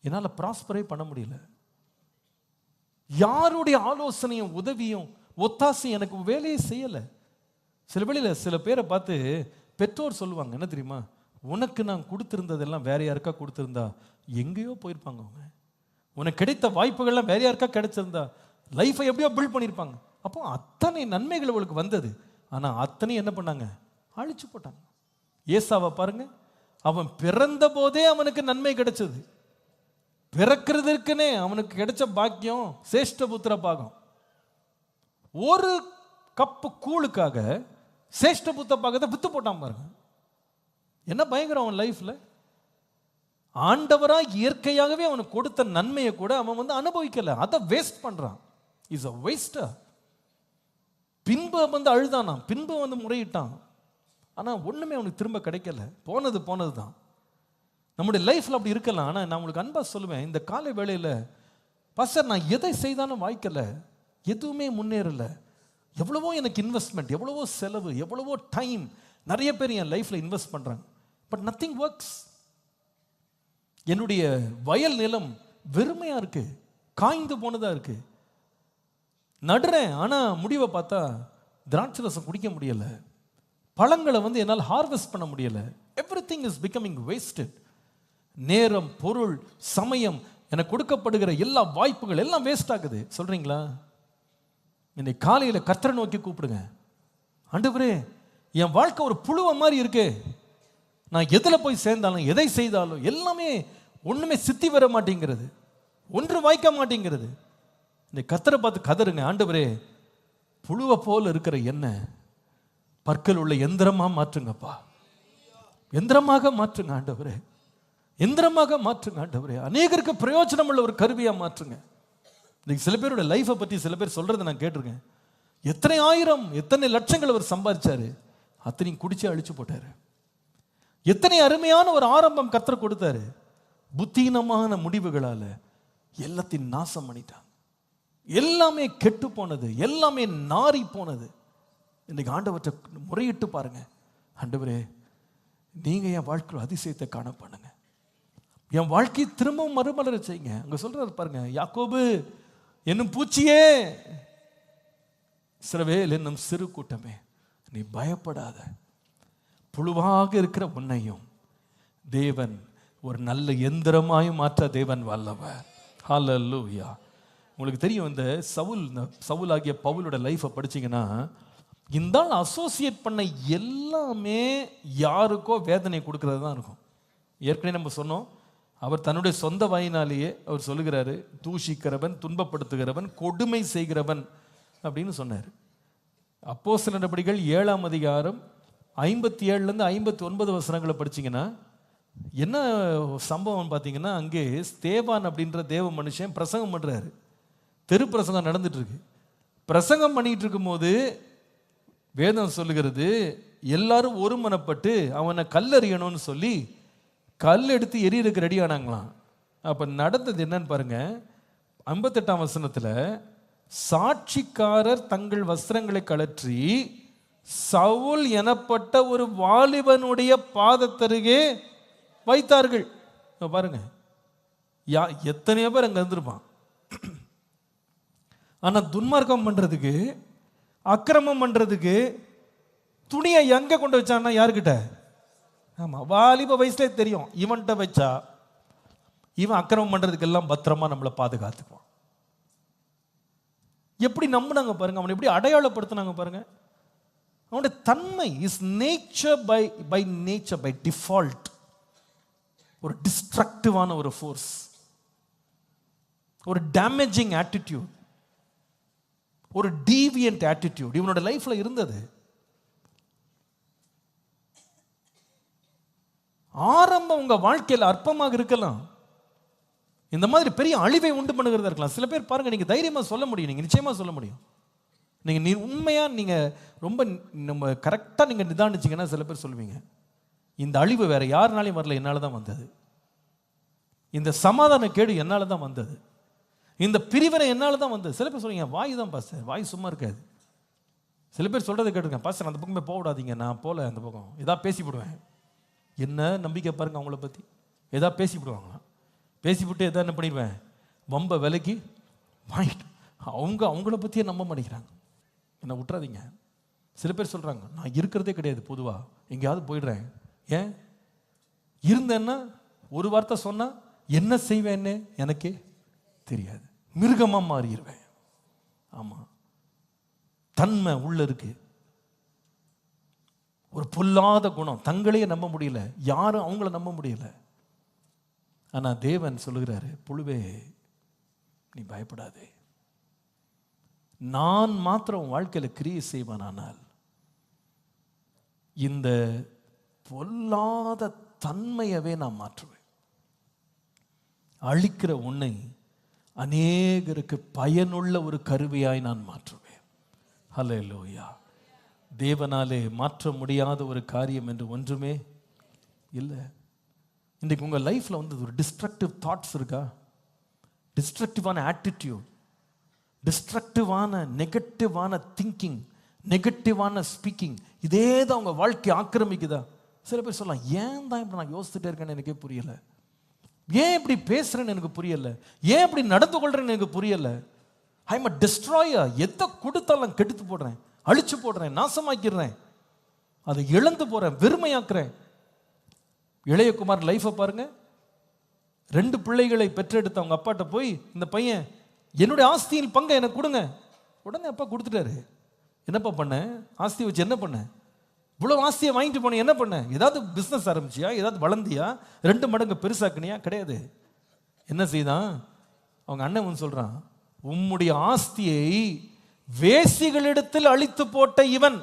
என்னால் ப்ராஸ்பரே பண்ண முடியல. யாருடைய ஆலோசனையும் உதவியும் ஒத்தாசையும் எனக்கு வேலையே செய்யலை. சில வேளையில் சில பேரை பார்த்து பெற்றோர் சொல்லுவாங்க, என்ன தெரியுமா, உனக்கு நான் கொடுத்துருந்ததெல்லாம் வேற யாருக்கா கொடுத்துருந்தா எங்கேயோ போயிருப்பாங்க அவங்க. உனக்கு கிடைத்த வாய்ப்புகள்லாம் வேற யாருக்கா கிடைச்சிருந்தா லைஃப்பை எப்படியோ பில்ட் பண்ணியிருப்பாங்க. அப்போ அத்தனை நன்மைகள் அவளுக்கு வந்தது, ஆனால் அத்தனை என்ன பண்ணாங்க, அழிச்சு போட்டாங்க. ஏசாவை பாருங்க, அவன் பிறந்த போதே அவனுக்கு நன்மை கிடைச்சது. பிறக்கிறதுக்குன்னே அவனுக்கு கிடைச்ச பாக்கியம் சேஷ்டபுத்திர பாகம். ஒரு கப்பு கூழுக்காக சேஷ்டபுத்திர பாகத்தை வித்து போட்டான் பாருங்க. என்ன பயங்கரம் அவன் லைஃப்ல. ஆண்டவராக இயற்கையாகவே அவனுக்கு கொடுத்த நன்மையை கூட அவன் வந்து அனுபவிக்கல, அதை வேஸ்ட் பண்றான். Is a waster. பின்பு வந்து அழுதானான், பின்பு வந்து முறையிட்டான், ஆனால் ஒன்றுமே அவனுக்கு திரும்ப கிடைக்கல. போனது போனது தான். நம்முடைய லைஃப்பில் அப்படி இருக்கலாம். ஆனால் நான் உங்களுக்கு அன்பாக சொல்லுவேன், இந்த காலை வேளையில், பாஸ்டர் நான் எதை செய்தாலும் வாய்க்கலை, எதுவுமே முன்னேறலை, எவ்வளவோ எனக்கு இன்வெஸ்ட்மெண்ட், எவ்வளவோ செலவு, எவ்வளவோ டைம், நிறைய பேர் என் லைஃப்பில் இன்வெஸ்ட் பண்ணுறாங்க, பட் நத்திங் ஒர்க்ஸ். என்னுடைய வயல் நிலம் வெறுமையாக இருக்கு, காய்ந்து போனதாக இருக்கு. நடுறேன், ஆனால் முடிவை பார்த்தா திராட்சை ரசம் குடிக்க முடியலை, பழங்களை வந்து என்னால் ஹார்வெஸ்ட் பண்ண முடியலை. Everything is becoming wasted. நேரம், பொருள், சமயம், எனக்கு கொடுக்கப்படுகிற எல்லா வாய்ப்புகள் எல்லாம் வேஸ்ட் ஆகுது. சொல்றீங்களா? இன்னைக்கு காலையில் கர்த்தரை நோக்கி கூப்பிடுங்க. ஆண்டவரே, என் வாழ்க்கை ஒரு புழுவை மாதிரி இருக்கு, நான் எதில் போய் சேர்ந்தாலும் எதை செய்தாலும் எல்லாமே ஒன்றுமே சித்தி வர மாட்டேங்கிறது, ஒன்று வாய்க்க மாட்டேங்கிறது. இந்த கர்த்தரை பார்த்து கதறுங்க, ஆண்டவரே புழுவை போல் இருக்கிற என்ன பற்கள் உள்ள எந்திரமாக மாற்றுங்கப்பா, எந்திரமாக மாற்றுங்க ஆண்டவரே, எந்திரமாக மாற்றுங்க ஆண்டவரே, அநேகருக்கு பிரயோஜனம் உள்ள ஒரு கருவியாக மாற்றுங்க. இன்னைக்கு சில பேரோட லைஃப்பை பற்றி சில பேர் சொல்றதை நான் கேட்டிருக்கேன். எத்தனை ஆயிரம் எத்தனை லட்சங்கள் அவர் சம்பாதிச்சாரு, அத்தனையும் குடிச்சு அழிச்சு போட்டாரு. எத்தனை அருமையான ஒரு ஆரம்பம் கர்த்தர் கொடுத்தாரு, புத்தீனமான முடிவுகளால எல்லாத்தையும் நாசம் பண்ணிட்டாங்க. எல்லாமே கெட்டு போனது, எல்லாமே நாரி போனது. இன்னைக்கு ஆண்டவற்றை முறையிட்டு பாருங்க, ஆண்டவரே நீங்க என் வாழ்க்கையில் அதிசயத்தை காண பண்ணுங்க, என் வாழ்க்கையை திரும்பவும் மறுமலர செய்யுங்க. அங்க சொல்றாரு பாருங்க, யாக்கோபு என்னும் பூச்சியே, இஸ்ரவேல் என்னும் சிறு கூட்டமே, நீ பயப்படாத, புழுவாக இருக்கிற உன்னையும் தேவன் ஒரு நல்ல எந்திரமாய் மாற்ற தேவன் வல்லவர். ஹல்லேலூயா. உங்களுக்கு தெரியும், இந்த சவுல் ஆகிய பவுலோட லைஃப்பை படிச்சீங்கன்னா, இந்த அசோசியேட் பண்ண எல்லாமே யாருக்கோ வேதனை கொடுக்கறது தான் இருக்கும். ஏற்கனவே நம்ம சொன்னோம், அவர் தன்னுடைய சொந்த வாயினாலேயே அவர் சொல்லுகிறாரு, தூஷிக்கிறவன், துன்பப்படுத்துகிறவன், கொடுமை செய்கிறவன் அப்படின்னு சொன்னார். அப்போஸ்தலர் நடபடிகள் 7ஆம் அதிகாரம் 57லேருந்து 59 வசனங்களை படிச்சீங்கன்னா என்ன சம்பவம் பார்த்தீங்கன்னா, அங்கே ஸ்தேவான் அப்படின்ற தேவ மனுஷன் பிரசங்கம் பண்றாரு. தெரு பிரசங்கம் நடந்துட்டு இருக்கு. பிரசங்கம் பண்ணிட்டு இருக்கும்போது வேதம் சொல்லுகிறது, எல்லாரும் ஒருமனப்பட்டு அவனை கல்லெறியணும்னு சொல்லி கல் எடுத்து எரியறதுக்கு ரெடி ஆனாங்களாம். அப்ப நடந்தது என்னன்னு பாருங்க. 58ஆம் வசனத்துல, சாட்சிக்காரர் தங்கள் வஸ்திரங்களை கழற்றி சவுல் எனப்பட்ட ஒரு வாலிபனுடைய பாதத்தருகே வைத்தார்கள். பாருங்க, எத்தனையோ பேர் அங்க இருந்திருப்பான். ஆனா துன்மார்க்கம் பண்றதுக்கு, அக்கிரமம் பண்றதுக்கு துணியை எங்க கொண்டு வச்சான்னா யாருக்கிட்ட? ஆமா, வாலிப வயசுல தெரியும் இவன்கிட்ட வச்சா இவன் அக்கிரமம் பண்றதுக்கு எல்லாம் பத்திரமா நம்மளை பாதுகாத்துக்குவான். எப்படி நம்பினாங்க பாருங்க, அவனை எப்படி அடையாளப்படுத்தினாங்க பாருங்க. அவனுடைய தன்மை is nature by nature by default ஒரு டிஸ்ட்ரக்டிவான ஒரு ஃபோர்ஸ், ஒரு டேமேஜிங் ஆட்டிடியூட், ஒரு டீவியன்ட் ஆட்டிடியூட் இவனோட லைஃப்ல இருந்தது. ஆரம்பம் உங்க வாழ்க்கையில் அற்பமாக இருக்கலாம், இந்த மாதிரி பெரிய அழிவை உண்டு பண்ணுகிறதா இருக்கலாம். சில பேர் பாருங்க, நீங்க தைரியமா சொல்ல முடியும், நீங்க நிச்சயமா சொல்ல முடியும். நீங்க உண்மையா நீங்க ரொம்ப நம்ம கரெக்டா நீங்க நிதானிச்சீங்கன்னா சில பேர் சொல்லுவீங்க, இந்த அழிவு வேற யாருனாலையும் வரல, என்னால தான் வந்தது. இந்த சமாதான கேடு என்னால தான் வந்தது. இந்த பிரிவினை என்னால தான் வந்தது. சில பேர் சொல்லுவீங்க, வாய் தான் பாஸ்டர், வாய் சும்மா இருக்காது. சில பேர் சொல்றதை கேட்டுருக்கேன், பாஸ்டர் அந்த பக்கமே போக விடாதீங்க, நான் போல அந்த பக்கம் ஏதாவது பேசிவிடுவேன். என்ன நம்பிக்கை பாருங்க அவங்கள பத்தி, ஏதாவது பேசிவிடுவாங்களாம். பேசிவிட்டு எதாவது என்ன பண்ணிடுவேன், வம்ப விலைக்கு வாங்கிட்டு அவங்கள பற்றியே நம்ப மாட்டேங்கிறாங்க. என்ன விட்டுறாதீங்க. சில பேர் சொல்கிறாங்க, நான் இருக்கிறதே கிடையாது, பொதுவாக எங்கேயாவது போயிடுறேன். ஏன் இருந்தேன்னா ஒரு வார்த்தை சொன்னால் என்ன செய்வேன்னு எனக்கே தெரியாது, மிருகமாக மாறிடுவேன். ஆமாம், தன்மை உள்ள இருக்கு, ஒரு பொல்லாத குணம், தங்களையே நம்ப முடியல, யாரும் அவங்கள நம்ப முடியல. ஆனால் தேவன் சொல்லுகிறாரு, புழுவே நீ பயப்படாதே, நான் மாத்திரம் வாழ்க்கையில் கிரியை செய்வானால் இந்த பொல்லாத தன்மையவே நான் மாற்றுவேன். அழிக்கிற உன்னை அநேகருக்கு பயனுள்ள ஒரு கருவியாய் நான் மாற்றுவேன். ஹல்லேலூயா. தேவனாலே மாற்ற முடியாத ஒரு காரியம் என்று ஒன்றுமே இல்லை. இன்றைக்கு உங்கள் லைஃப்பில் வந்து ஒரு டிஸ்ட்ரக்டிவ் தாட்ஸ் இருக்கா, டிஸ்ட்ரக்டிவான ஆட்டிடியூட், டிஸ்ட்ரக்டிவான நெகட்டிவான திங்கிங், நெகட்டிவான ஸ்பீக்கிங், இதே தான் உங்கள் வாழ்க்கையை ஆக்கிரமிக்குதா? சில பேர் சொல்லலாம், ஏன் தான் இப்படி நான் யோசிச்சுட்டே இருக்கேன்னு எனக்கே புரியலை, ஏன் இப்படி பேசுறேன்னு எனக்கு புரியலை, ஏன் இப்படி நடந்து கொள்றேன்னு எனக்கு புரியலை. ஐ எம் அ டிஸ்ட்ராயர், எதை கொடுத்தாலும் கெடுத்து போடுறேன், அழிச்சு போடுறேன், நாசமாக்கிடுறேன், அதை இழந்து போறேன், வெறுமையாக்குறேன். இளையகுமார் லைஃபை பாருங்க. 2 பிள்ளைகளை பெற்றெடுத்த அவங்க அப்பாட்ட போய், இந்த பையன் என்னுடைய ஆஸ்தியில் பங்கை எனக்கு கொடுங்க. உடனே அப்பா கொடுத்துட்டாரு. என்னப்பா பண்ண, ஆஸ்தி வச்சு என்ன பண்ண, இவ்வளவு ஆஸ்தியை வாங்கிட்டு போன, என்ன பண்ண, ஏதாவது பிஸ்னஸ் ஆரம்பிச்சியா, ஏதாவது வளர்ந்தியா, 2 மடங்கு பெருசாக்குனியா? கிடையாது. என்ன செய்தான் அவங்க அண்ணன் சொல்றான், உம்முடைய ஆஸ்தியை வேசிகளிடத்தில் அழித்து போட்ட இவன்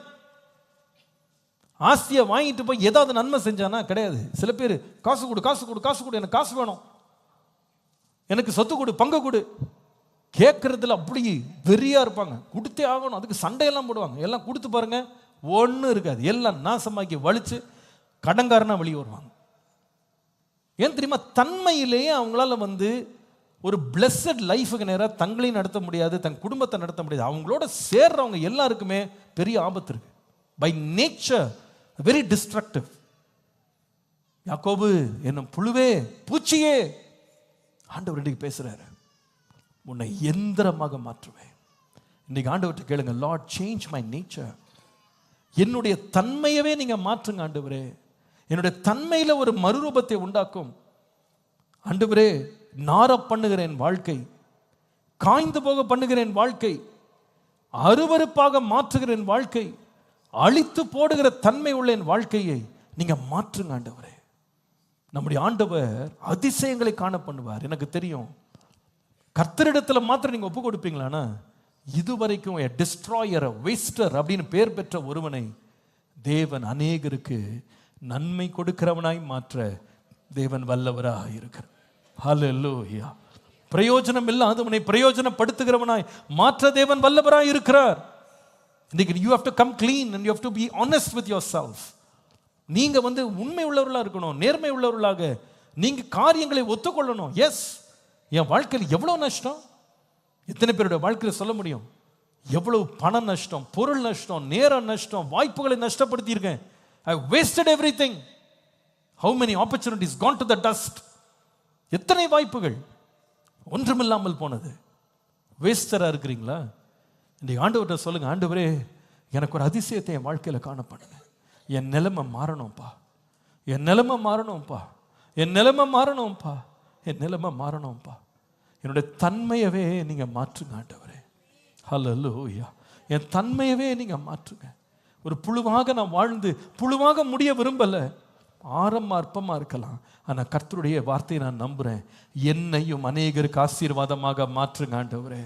ஆஸ்தியை வாங்கிட்டு போய் ஏதாவது நன்மை செஞ்சானா? கிடையாது. சில பேர் காசு கொடு, காசு கொடு, காசு கொடு, எனக்கு காசு வேணும், எனக்கு சொத்து கொடு, பங்கு கொடு, கேட்கறதுல அப்படி வெறியா இருப்பாங்க, கொடுத்தே ஆகணும், அதுக்கு சண்டையெல்லாம் போடுவாங்க. எல்லாம் கொடுத்து பாருங்க, ஒன்றும் இருக்காது, எல்லாம் நாசமாக்கி வலிச்சு கடங்காரனா வெளியே வருவாங்க. ஏன் தெரியுமா? தன்மையிலேயே அவங்களால வந்து ஒரு பிளஸட் லைஃபுக்கு நேராக தங்களையும் நடத்த முடியாது, தன் குடும்பத்தை நடத்த முடியாது. அவங்களோட சேர்றவங்க எல்லாருக்குமே பெரிய ஆபத்து இருக்கு. By nature very destructive. யாக்கோபு என்னும் புழுவே, பூச்சியே, ஆண்டவர் இன்னைக்கு பேசுறாரு, உன்னை எந்திரமாக மாற்றுவேன். இன்னைக்கு ஆண்டவர்கிட்ட கேளுங்க, லார்ட் சேஞ்ச் மை நேச்சர், என்னுடைய தன்மையவே நீங்க மாற்றுங்க ஆண்டவரே, என்னுடைய தன்மையில ஒரு மறுரூபத்தை உண்டாக்கும் ஆண்டவரே. நார பண்ணுகிறேன் வாழ்க்கை, காய்ந்து போக பண்ணுகிறேன் வாழ்க்கை, அருவருப்பாக மாற்றுகிறேன் வாழ்க்கை, அழித்து போடுகிற தன்மை உள்ள என் வாழ்க்கையை நீங்க மாற்றுங்க ஆண்டவரே. நம்முடைய ஆண்டவர் அதிசயங்களை காண பண்ணுவார். எனக்கு தெரியும், கர்த்தரிடத்துல மாத்திரம் நீங்க ஒப்பு கொடுப்பீங்களானா இதுவரைக்கும் டிஸ்ட்ராயர், வேஸ்டர் அப்படின்னு பேர் பெற்ற ஒருவனை தேவன் அநேகருக்கு நன்மை கொடுக்கிறவனாய் மாற்ற தேவன் வல்லவராக இருக்கிறார். ஹல்லேலூயா. பிரயோஜனம் இல்லாதவனை பிரயோஜனப்படுத்துகிறவனாய் மாற்ற தேவன் வல்லவராய் இருக்கிறார். இன்னைக்கு you have to come clean and you have to be honest with yourself. நீங்க உண்மை உள்ளவர்களாக இருக்கணும், நேர்மை உள்ளவர்களாக நீங்க காரியங்களை ஒத்துக்கொள்ளணும். எஸ், என் வாழ்க்கையில் எவ்வளவு நஷ்டம், எத்தனை பேருடைய வாழ்க்கையில் சொல்ல முடியும்? எவ்வளவு பண நஷ்டம், பொருள் நஷ்டம், நேர நஷ்டம், வாய்ப்புகளை நஷ்டப்படுத்தி இருக்கேன். I wasted everything. How many opportunities gone to the dust? எத்தனை வாய்ப்புகள் ஒன்றுமில்லாமல் போனது. வேஸ்டரா இருக்கிறீங்களா? இன்றைக்கு ஆண்டவர்கிட்ட சொல்லுங்க, ஆண்டவரே எனக்கு ஒரு அதிசயத்தை என் வாழ்க்கையில் காணப்படுங்க. என் நிலைமை மாறணும்ப்பா, என் நிலைமை மாறணும்ப்பா, என் நிலைமை மாறணும்ப்பா, என் நிலைமை மாறணும்ப்பா. என்னுடைய தன்மையவே நீங்க மாற்றுங்க ஆண்டவரே. ஹல்லேலூயா. என் தன்மையவே நீங்க மாற்றுங்க. ஒரு புழுவாக நான் வாழ்ந்து புழுவாக முடிய விரும்பல. ஆரம்ப அற்பமா இருக்கலாம், ஆனா கர்த்தருடைய வார்த்தையை நான் நம்புறேன். என்னையும் அநேகருக்கு ஆசீர்வாதமாக மாற்றுங்க ஆண்டவரே.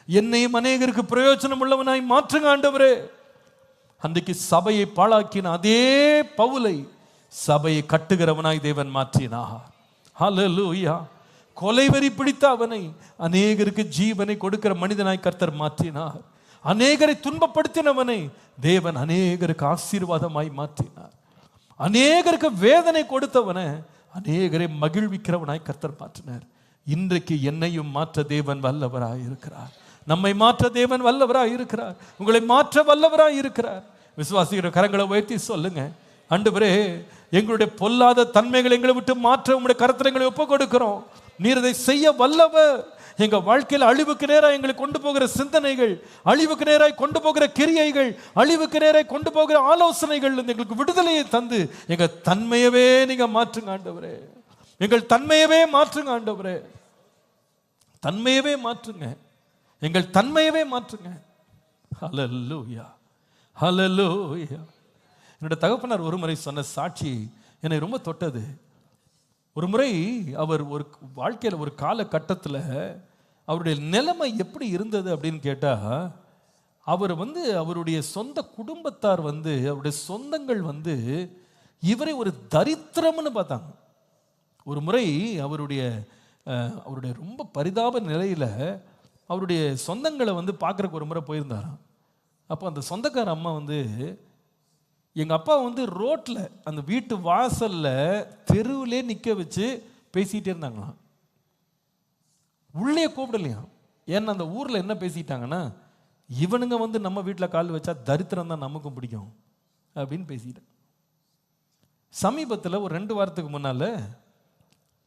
என்னையும் அநேகருக்கு பிரயோஜனம் உள்ளவனாய் மாற்றுங்க ஆண்டவரே. அன்றைக்கு சபையை பாழாக்கின அதே பவுலை சபையை கட்டுகிறவனாய் தேவன் மாற்றினார். ஹல்லேலூயா. கொலைவெறி பிடித்த அவனை அநேகருக்கு ஜீவனை கொடுக்கிற மனிதனாய் கர்த்தர் மாற்றினார். அநேகரை துன்பப்படுத்தினவனை தேவன் அநேகருக்கு ஆசீர்வாதமாய் மாற்றினார். அநேகருக்கு வேதனை கொடுத்தவனை அநேகரை மகிழ்விக்கிறவனாய் கர்த்தர் மாற்றினார். இன்றைக்கு என்னையும் மாற்ற தேவன் வல்லவராய் இருக்கிறார். நம்மை மாற்ற தேவன் வல்லவராய் இருக்கிறார். உங்களை மாற்ற வல்லவராய் இருக்கிறார். விசுவாசிக்கிற கரங்களை உயர்த்தி சொல்லுங்க, ஆண்டவரே எங்களுடைய பொல்லாத தன்மைகளை எங்களை விட்டு மாற்ற உங்களுடைய கரத்தில் எங்களை ஒப்புக் கொடுக்கிறோம். நீர் இதை செய்ய வல்லவர். எங்க வாழ்க்கையில் அழிவுக்கு நேராக எங்களை கொண்டு போகிற சிந்தனைகள், அழிவுக்கு நேராக கொண்டு போகிற கிரியைகள், அழிவுக்கு நேராக கொண்டு போகிற ஆலோசனைகள் எங்களுக்கு விடுதலையை தந்து எங்க தன்மையவே நீங்க மாற்றுங்க ஆண்டவரே. எங்கள் தன்மையவே மாற்றுங்க ஆண்டவரே. தன்மையவே மாற்றுங்க, எங்கள் தன்மையவே மாற்றுங்க. ஹல்லேலூயா, ஹல்லேலூயா. என்னுடைய தகப்பனார் ஒரு முறை சொன்ன சாட்சி என்னை ரொம்ப தொட்டது. ஒரு முறை அவர் ஒரு வாழ்க்கையில் ஒரு காலகட்டத்தில் அவருடைய நிலைமை எப்படி இருந்தது அப்படின்னு கேட்டால், அவர் அவருடைய சொந்த குடும்பத்தார் அவருடைய சொந்தங்கள் இவரை ஒரு தரித்திரம்னு பார்த்தாங்க. ஒரு முறை அவருடைய ரொம்ப பரிதாப நிலையில் அவருடைய சொந்தங்களை பார்க்குறக்கு ஒரு முறை போயிருந்தாராம். அப்போ அந்த சொந்தக்கார அம்மா எங்கள் அப்பா ரோட்டில் அந்த வீட்டு வாசலில் தெருவிலே நிற்க வச்சு பேசிகிட்டே இருந்தாங்களாம். உள்ளே கூப்பிடலையாம். ஏன்னா அந்த ஊரில் என்ன பேசிட்டாங்கன்னா, இவனுங்க நம்ம வீட்டில் கால் வச்சா தரித்திரம் தான் நமக்கும் பிடிக்கும் அப்படின்னு பேசிட்டேன். சமீபத்தில் ஒரு 2 வாரத்துக்கு முன்னால்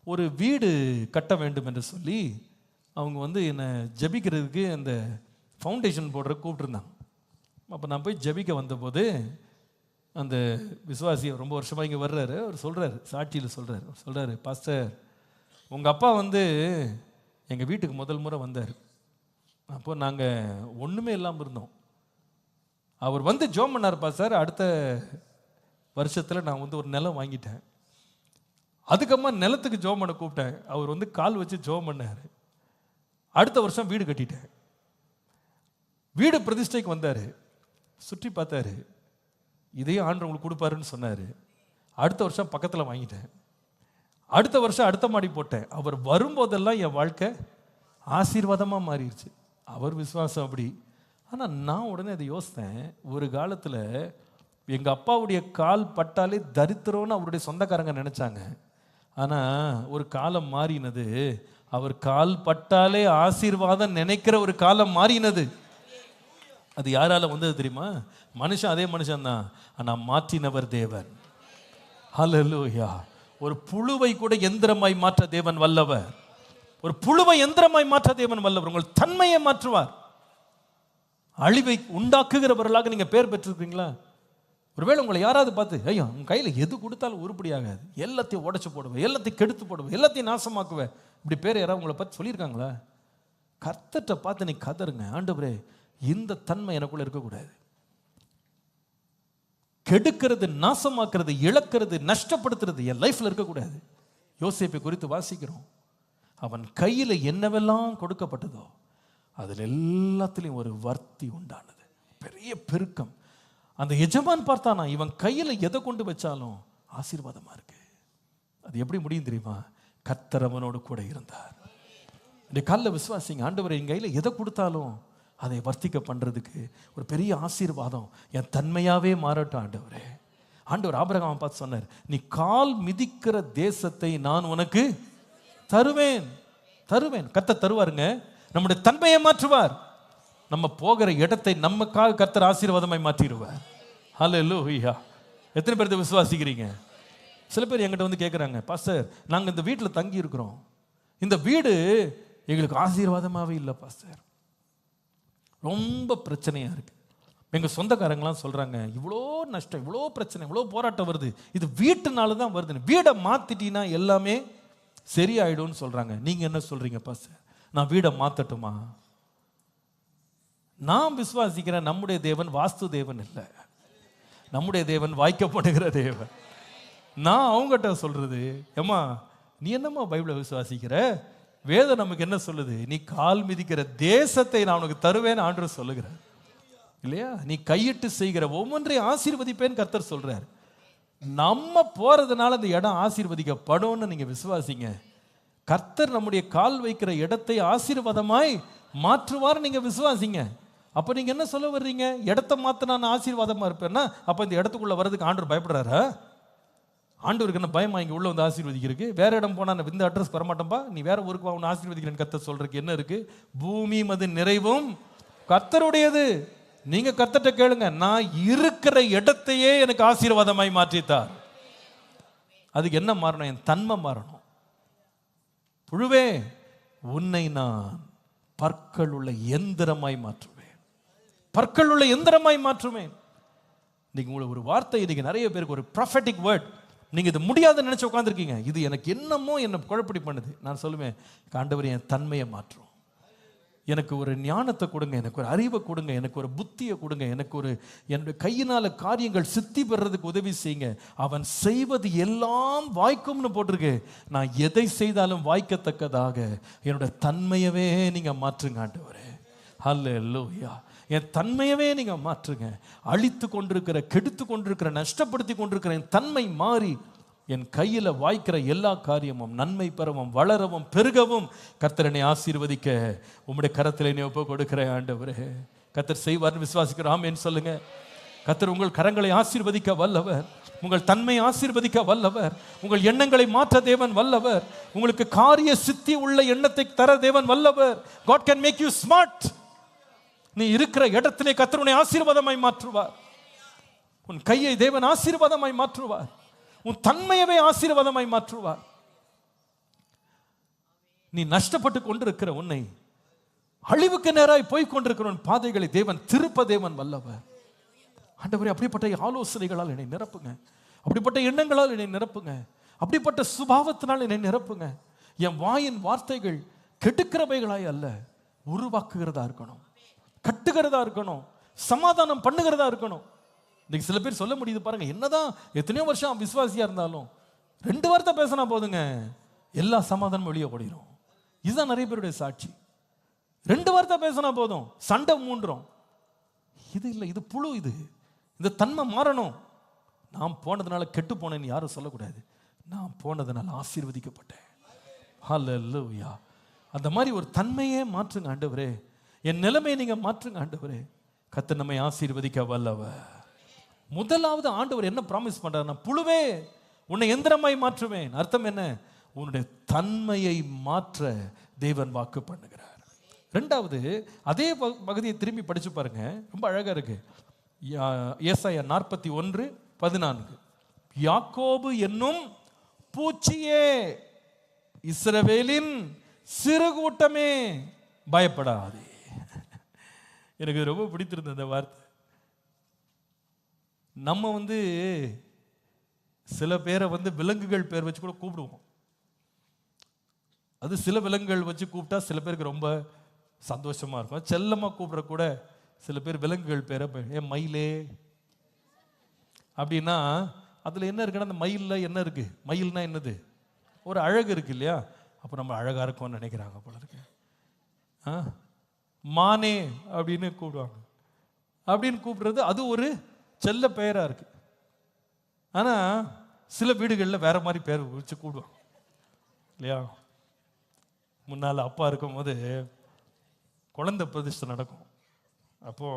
ஒரு வீடு கட்ட வேண்டும் என்று சொல்லி அவங்க என்னை ஜபிக்கிறதுக்கு அந்த ஃபவுண்டேஷன் போடுற கூப்பிட்டுருந்தாங்க. அப்போ நான் போய் ஜபிக்க வந்தபோது அந்த விசுவாசியை ரொம்ப வருஷமாக இங்கே வர்றாரு. அவர் சொல்கிறார், சாட்சியில் சொல்கிறாரு, பாஸ்டர் உங்கள் அப்பா எங்கள் வீட்டுக்கு முதல் முறை வந்தார். அப்போ நாங்கள் ஒன்றுமே இல்லாமல் இருந்தோம். அவர் ஜோம் பண்ணார் பாஸ்டர். அடுத்த வருஷத்தில் நான் ஒரு நிலம் வாங்கிட்டேன். அதுக்கப்புறமா நிலத்துக்கு ஜோம் பண்ண கூப்பிட்டேன். அவர் கால் வச்சு ஜோம் பண்ணார். அடுத்த வருஷம் வீடு கட்டிட்டேன். வீடு பிரதிஷ்டைக்கு வந்தார். சுற்றி பார்த்தாரு, இதே ஆண்டு உங்களுக்கு கொடுப்பாருன்னு சொன்னார். அடுத்த வருஷம் பக்கத்தில் வாங்கிட்டேன். அடுத்த வருஷம் அடுத்த மாடி போட்டேன். அவர் வரும்போதெல்லாம் என் வாழ்க்கை ஆசீர்வாதமாக மாறிடுச்சு. அவர் விசுவாசம் அப்படி. ஆனால் நான் உடனே அதை யோசித்தேன், ஒரு காலத்தில் எங்கள் அப்பாவுடைய கால் பட்டாலே தரித்திரம்னு அவருடைய சொந்தக்காரங்க நினச்சாங்க. ஆனால் ஒரு காலம் மாறினது, அவர் கால் பட்டாலே ஆசீர்வாதம் நினைக்கிற ஒரு காலம் மாறினது. அது யாரால வந்தது தெரியுமா? மனுஷன் அதே மனுஷன்தான், ஆனால் மாற்றினவர் தேவன். ஹல்லேலூயா. ஒரு புழுவை கூட எந்திரமாய் மாற்ற தேவன் வல்லவர். ஒரு புழுவை எந்திரமாய் மாற்ற தேவன் வல்லவர். உங்கள் தன்மையை மாற்றுவார். அழிவை உண்டாக்குகிறவர்களாக நீங்க பேர் பெற்றிருக்கீங்களா? ஒருவேளை உங்களை யாராவது பார்த்து, ஐயோ உங்க கையில் எது கொடுத்தாலும் உருப்படியாகாது, எல்லாத்தையும் உடைச்சு போடுவேன், எல்லாத்தையும் கெடுத்து போடுவேன், எல்லாத்தையும் நாசமாக்குவேன், இப்படி பேர் யாராவது உங்களை பார்த்து சொல்லியிருக்காங்களா? கர்த்தர்கிட்ட பார்த்து நீ கதறுங்க, ஆண்டவரே இந்த தன்மை எனக்குள்ள இருக்கக்கூடாது. கெடுக்கிறது, நாசமாக்குறது, இழக்கிறது, நஷ்டப்படுத்துறது என் லைஃப்ல இருக்கக்கூடாது. யோசேப்பை குறித்து வாசிக்கிறோம். அவன் கையில் என்னவெல்லாம் கொடுக்கப்பட்டதோ அதில் எல்லாத்துலேயும் ஒரு வர்த்தி உண்டானது, பெரிய பெருக்கம். அந்த எஜமான் பார்த்தானா, இவன் கையில் எதை கொண்டு வச்சாலும் ஆசீர்வாதமாக இருக்கு. அது எப்படி முடியும் தெரியுமா? கர்த்தர் அவனோடு கூட இருந்தார். இந்த காலில் விசுவாசிங்க, ஆண்டவரை என் கையில் எதை கொடுத்தாலும் அதை வர்த்திக்க பண்ணுறதுக்கு ஒரு பெரிய ஆசீர்வாதம் என் தன்மையாகவே மாறட்டும் ஆண்டவரே. ஆண்டவர் ஆபிரகாமை பார்த்து சொன்னார், நீ கால் மிதிக்கிற தேசத்தை நான் உனக்கு தருவேன். கர்த்தர் தருவாருங்க, நம்முடைய தன்மையை மாற்றுவார். நம்ம போகிற இடத்தை நமக்காக கர்த்தர் ஆசீர்வாதமாய் மாற்றிடுவார். ஹல்லேலூயா. எத்தனை பேர் இதை விசுவாசிக்கிறீங்க? சில பேர் என்கிட்ட வந்து கேட்குறாங்க, பாஸ்டர் நாங்கள் இந்த வீட்டில் தங்கி இருக்கிறோம், இந்த வீடு எங்களுக்கு ஆசீர்வாதமாகவே இல்லை பாஸ்டர், ரொம்ப பிரச்சனையாக இருக்குது. எங்கள் சொந்தக்காரங்களாம் சொல்கிறாங்க, இவ்வளோ நஷ்டம், இவ்வளோ பிரச்சனை, இவ்வளோ போராட்டம் வருது, இது வீட்டுனால தான் வருதுன்னு. வீடை மாற்றிட்டீங்கன்னா எல்லாமே சரியாயிடும்னு சொல்கிறாங்க. நீங்கள் என்ன சொல்கிறீங்க பாஸ்டர்? நான் வீடை மாற்றட்டுமா? நான் விசுவாசிக்கிறேன், நம்முடைய தேவன் வாஸ்து தேவன் இல்லை, நம்முடைய தேவன் வாய்க்கப்படுகிற தேவன். நான் அவங்ககிட்ட சொல்கிறது, ஏம்மா நீ என்னம்மா பைபிளை விசுவாசிக்கிற? வேதம் நமக்கு என்ன சொல்லுது? நீ கால் மிதிக்கிற தேசத்தை நான் உனக்கு தருவேன்னு ஆண்டவர் சொல்லுகிறார் இல்லையா? நீ கையிட்டு செய்கிற ஒவ்வொன்றையும் ஆசீர்வதிப்பேன்னு கர்த்தர் சொல்றார். நம்ம போறதுனால அந்த இடம் ஆசீர்வதிக்கப்படும்னு நீங்க விசுவாசிங்க. கர்த்தர் நம்முடைய கால் வைக்கிற இடத்தை ஆசீர்வாதமாய் மாற்றுவார் நீங்க விசுவாசிங்க. அப்ப நீங்க என்ன சொல்ல வர்றீங்க? இடத்தை மாத்தினா நான் ஆசீர்வாதமா இருப்பேன்னா அப்ப இந்த இடத்துக்குள்ள வர்றதுக்கு ஆண்டவர் பயப்படுறாரா? ஆண்டவருக்கு என்ன பயமா இங்கே உள்ள வந்து ஆசீர்வதிக்கிறதுக்கு? வேற இடம் போனா நான் இந்த அட்ரஸ் வரமாட்டேன்பா, நீ வேற ஊருக்கு வா, உன்னை ஆசீர்வதிக்கிறேன்னு கர்த்தர் சொல்றதுக்கு என்ன இருக்கு? பூமி மது நிறைவும் கர்த்தருடையது. நீங்க கர்த்தர்ட்ட கேளுங்க, நான் இருக்கிற இடத்தையே எனக்கு ஆசீர்வாதமாய் மாற்றித்தார். அதுக்கு என்ன மாறணும்? என் தன்மை மாறணும். புழுவே, உன்னை நான் பற்கள் உள்ள எந்திரமாய் மாற்றுவேன், பற்கள் உள்ள எந்திரமாய் மாற்றுவேன். இன்னைக்கு உங்களுக்கு ஒரு வார்த்தை, இன்னைக்கு நிறைய பேருக்கு ஒரு ப்ராஃபெட்டிக் வேர்ட், நீங்க இது முடியாதுன்னு நினைச்சு உட்காந்துருக்கீங்க. இது எனக்கு என்னமோ என்ன குழப்படி பண்ணுது. நான் சொல்லுவேன், ஆண்டவர் என் தன்மையை மாற்றும், எனக்கு ஒரு ஞானத்தை கொடுங்க, எனக்கு ஒரு அறிவை கொடுங்க, எனக்கு ஒரு புத்தியை கொடுங்க, எனக்கு ஒரு என்னுடைய கையினால காரியங்கள் சித்தி பெறதுக்கு உதவி செய்யுங்க. அவன் செய்வது எல்லாம் வாய்க்கும்னு போட்டிருக்கு. நான் எதை செய்தாலும் வாய்க்கத்தக்கதாக என்னோட தன்மையவே நீங்க மாற்றுங்க ஆண்டவரே. ஹல்லேலூயா. என் தன்மையவே நீங்க மாற்றுங்க. அழித்து கொண்டிருக்கிற, கெடுத்து கொண்டிருக்கிற, நஷ்டப்படுத்தி கொண்டிருக்கிற என் தன்மை மாறி என் கையில் வாய்க்கிற எல்லா காரியமும் நன்மை பெறவும் வளரவும் பெருகவும் கர்த்தர் என்னை ஆசீர்வதிக்க உம்முடைய கரத்தில் என்னை ஒப்பு கொடுக்கிறேன் ஆண்டவரே. கர்த்தர் செய்வார்னு விசுவாசிக்கிறோம். ஆமென் சொல்லுங்க. கர்த்தர் உங்கள் கரங்களை ஆசீர்வதிக்க வல்லவர், உங்கள் தன்மை ஆசீர்வதிக்க வல்லவர், உங்கள் எண்ணங்களை மாற்ற தேவன் வல்லவர், உங்களுக்கு காரிய சித்தி உள்ள எண்ணத்தை தர தேவன் வல்லவர். God can make you smart. நீ இருக்கிற இடத்திலே கர்த்தர் உன்னை ஆசீர்வாதமாய் மாற்றுவார். உன் கையை தேவன் ஆசீர்வாதமாய் மாற்றுவார், உன் தன்மையவே ஆசீர்வாதமாய் மாற்றுவார். நீ நஷ்டப்பட்டு கொண்டிருக்கிற உன்னை, அழிவுக்கு நேராய் போய் கொண்டிருக்கிற உன் பாதைகளை தேவன் திருப்ப தேவன் வல்லவர். ஆண்டவரே, அப்படிப்பட்ட ஆலோசனைகளால் என்னை நிரப்புங்க, அப்படிப்பட்ட எண்ணங்களால் என்னை நிரப்புங்க, அப்படிப்பட்ட சுபாவத்தினால் என்னை நிரப்புங்க. என் வாயின் வார்த்தைகள் கெடுக்கிறவைகளாய் அல்ல, உருவாக்குகிறதா இருக்கணும், கட்டுகிறதா இருக்கணும், சமாதானம் பண்ணுகிறதா இருக்கணும். இன்னைக்கு சில பேர் சொல்ல முடியுது பாருங்க, என்னதான் எத்தனையோ வருஷம் விசுவாசியா இருந்தாலும் 2 வார்த்தை பேசினா போதுங்க எல்லா சமாதானம் வெளியே ஓடிடும். இதுதான் நிறைய பேருடைய சாட்சி. 2 வார்த்தை பேசினா போதும் சண்டை மூண்டுறோம். இது இல்லை, இது புழு. இந்த தன்மை மாறணும். நான் போனதுனால கெட்டு போனேன்னு யாரும் சொல்லக்கூடாது. நான் போனதுனால ஆசீர்வதிக்கப்பட்டேன். ஹல்லேலூயா. அந்த மாதிரி ஒரு தன்மையே மாற்றுங்க ஆண்டவரே. என் நிலைமையை நீங்க மாற்றுங்க ஆண்டவரே. கர்த்தர் நம்மை ஆசீர்வதிக்க வல்லவர். முதலாவது ஆண்டவர் என்ன ப்ராமிஸ் பண்றாருன்னா, புழுவே உன்னை எந்திரமாய் மாற்றுவேன். அர்த்தம் என்ன? உன்னுடைய தன்மையை மாற்ற தேவன் வாக்கு பண்ணுகிறார். 2வது, அதே பகுதியை திரும்பி படிச்சு பாருங்க, ரொம்ப அழகா இருக்கு. ஏசாயா 41:14, யாக்கோபு என்னும் பூச்சியே, இஸ்ரவேலின் சிறு கூட்டமே, பயப்படாதே. எனக்கு ரொம்ப பிடித்திருந்த அந்த வார்த்தை. நம்ம சில பேரை விலங்குகள் பேர் வச்சு கூட கூப்பிடுவோம். அது சில விலங்குகள் வச்சு கூப்பிட்டா சில பேருக்கு ரொம்ப சந்தோஷமா இருக்கும். செல்லமா கூப்பிட கூட சில பேர் விலங்குகள் பேரை, ஏன் மயிலே அப்படின்னா அதுல என்ன இருக்குன்னா, அந்த மயில்ல என்ன இருக்கு? மயில்னா என்னது? ஒரு அழகு இருக்கு இல்லையா? அப்போ நம்ம அழகா இருக்கோம்னு நினைக்கிறாங்க போல இருக்கு. மானே அப்படின்னு கூப்பிடுவாங்க. அப்படின்னு கூப்பிடுறது அது ஒரு செல்ல பெயரா இருக்கு. ஆனா சில வீடுகளில் வேற மாதிரி பேர் வச்சு கூப்பிடுவாங்க இல்லையா? முன்னால் அப்பா இருக்கும்போது குழந்தை பிரதிஷ்டை நடக்கும். அப்போ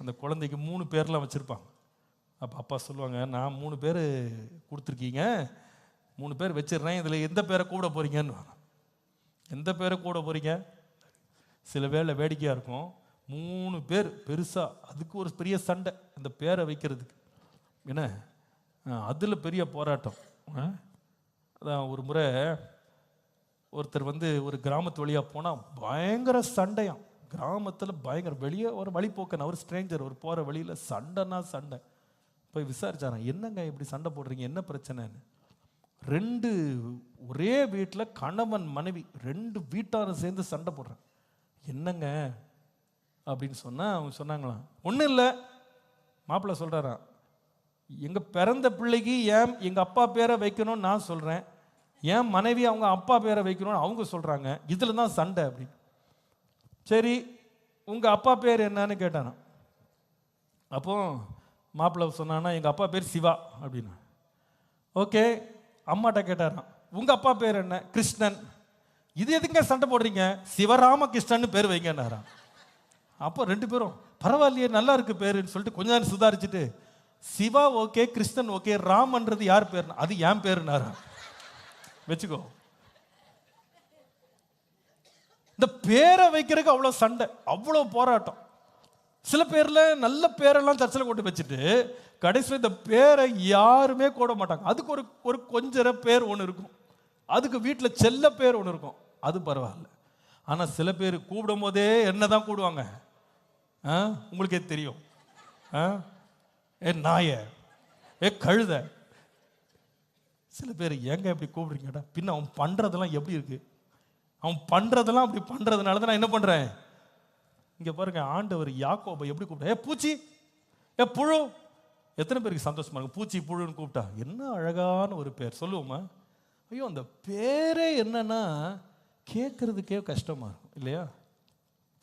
அந்த குழந்தைக்கு 3 பேர்லாம் வச்சிருப்பாங்க. அப்போ அப்பா சொல்லுவாங்க, நான் 3 பேர் கொடுத்துருக்கீங்க, 3 பேர் வச்சிடுறேன், இதில் எந்த பேரை கூட போறீங்கன்னு. எந்த பேரை கூட போறீங்க? சில வேளை வேடிக்கையாக இருக்கும், 3 பேர் பெருசாக, அதுக்கு ஒரு பெரிய சண்டை அந்த பேரை வைக்கிறதுக்கு. என்ன அதில் பெரிய போராட்டம். அதான் ஒரு முறை ஒருத்தர் ஒரு கிராமத்து வழியாக போனால் பயங்கர சண்டையாம். கிராமத்தில் பயங்கர, வெளியே ஒரு வழிபோக்கன், அவர் ஸ்ட்ரேஞ்சர், ஒரு போகிற வழியில் சண்டைனா சண்டை. போய் விசாரிச்சாராம், என்னங்க இப்படி சண்டை போடுறீங்க, என்ன பிரச்சனைன்னு. 2 ஒரே வீட்டில் கணவன் மனைவி 2 வீட்டாரும் சேர்ந்து சண்டை போடுறேன். என்னங்க அப்படின்னு சொன்னால் அவங்க சொன்னாங்களாம், ஒன்றும் இல்லை. மாப்பிள்ளை சொல்கிறாராம், எங்கள் பிறந்த பிள்ளைக்கு எங்கள் அப்பா பேரை வைக்கணும்னு நான் சொல்கிறேன், என் மனைவி அவங்க அப்பா பேரை வைக்கணும்னு அவங்க சொல்கிறாங்க, இதில் தான் சண்டை அப்படின்னு. சரி, உங்கள் அப்பா பேர் என்னன்னு கேட்டானா. அப்போ மாப்பிள்ளை சொன்னான்னா, எங்கள் அப்பா பேர் சிவா அப்படின்னு. ஓகே, அம்மாட்ட கேட்டாரான், உங்கள் அப்பா பேர் என்ன? கிருஷ்ணன். இது எதுங்க சண்டை போடுறீங்க, சிவராம கிருஷ்ணன் பேர் வைங்கன்னாராம். அப்போ 2 பேரும் பரவாயில்லையே நல்லா இருக்கு பேருன்னு சொல்லிட்டு கொஞ்ச நேரம் சுதாரிச்சுட்டு, சிவா ஓகே, கிருஷ்ணன் ஓகே, ராமன்றது யார் பேர்? அது என் பேருனாரா. வச்சுக்கோ, இந்த பேரை வைக்கிறதுக்கு அவ்வளோ சண்டை, அவ்வளோ போராட்டம். சில பேர்ல நல்ல பேரெல்லாம் சர்ச்சில் கொண்டு வச்சுட்டு கடைசியில் இந்த பேரை யாருமே கூட மாட்டாங்க. அதுக்கு ஒரு கொஞ்சர பேர் ஒன்று இருக்கும், அதுக்கு வீட்டில் செல்ல பேர் ஒன்று இருக்கும், அது பரவாயில்ல. ஆனால் சில பேர் கூப்பிடும் போதே என்ன தான் கூடுவாங்க, உங்களுக்கே தெரியும். ஏ நாய, ஏ கழுத. சில பேர் ஏங்க எப்படி கூப்பிடுறீங்கடா, பின்ன அவன் பண்ணுறதெல்லாம் எப்படி இருக்கு, அவன் பண்ணுறதெல்லாம் அப்படி பண்ணுறதுனால தான் நான் என்ன பண்ணுறேன். இங்கே பாருங்க, ஆண்டவர் யாக்கோபை எப்படி கூப்பிட்டா, ஏ பூச்சி, ஏ புழு. எத்தனை பேருக்கு சந்தோஷமா இருக்கு பூச்சி புழுன்னு கூப்பிட்டா? என்ன அழகான ஒரு பேர் சொல்லுவோமா? ஐயோ, அந்த பேரே என்னன்னா கேட்கறதுக்கே கஷ்டமா இருக்கும் இல்லையா?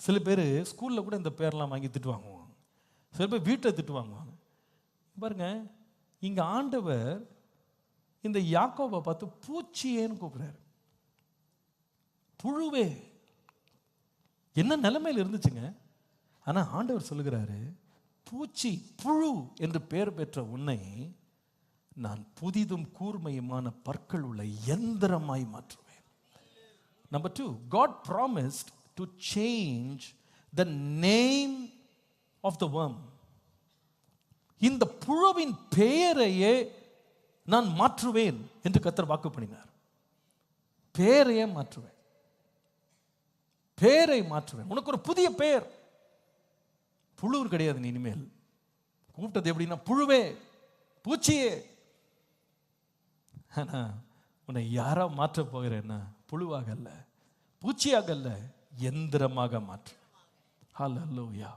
சில பேர் ஸ்கூலில் கூட இந்த பேர்லாம் வாங்கி திட்டு வாங்குவாங்க, சில பேர் வீட்டில் திட்டு வாங்குவாங்க. பாருங்க, இங்கே ஆண்டவர் இந்த யாக்கோபை பார்த்து பூச்சியேன்னு கூப்பிடுறாரு. புழுவே, என்ன நிலைமையில் இருந்துச்சுங்க. ஆனால் ஆண்டவர் சொல்லுகிறாரு, பூச்சி புழு என்று பெயர் பெற்ற உன்னை நான் புதிதும் கூர்மையுமான பற்கள் உள்ள எந்திரமாய் மாற்றுவேன். Number 2, God promised to change the name of the worm. இந்த புழுவின் பெயரையே நான் மாற்றுவேன் என்று கர்த்தர் வாக்கு பண்ணினார். பெயரையே மாற்றுவேன், பெயரை மாற்றுவேன், உனக்கு ஒரு புதிய பெயர். புழு கிடையாது, நீ இனிமேல் கூப்பிட்டது எப்படின்னா புழுவே, பூச்சியே. ஆனா உன்னை யாரா மாற்ற போகிறேன்னா புழுவாக அல்ல, பூச்சியாக அல்ல, எந்திரமாக மாற்று. ஹல்லேலூயா.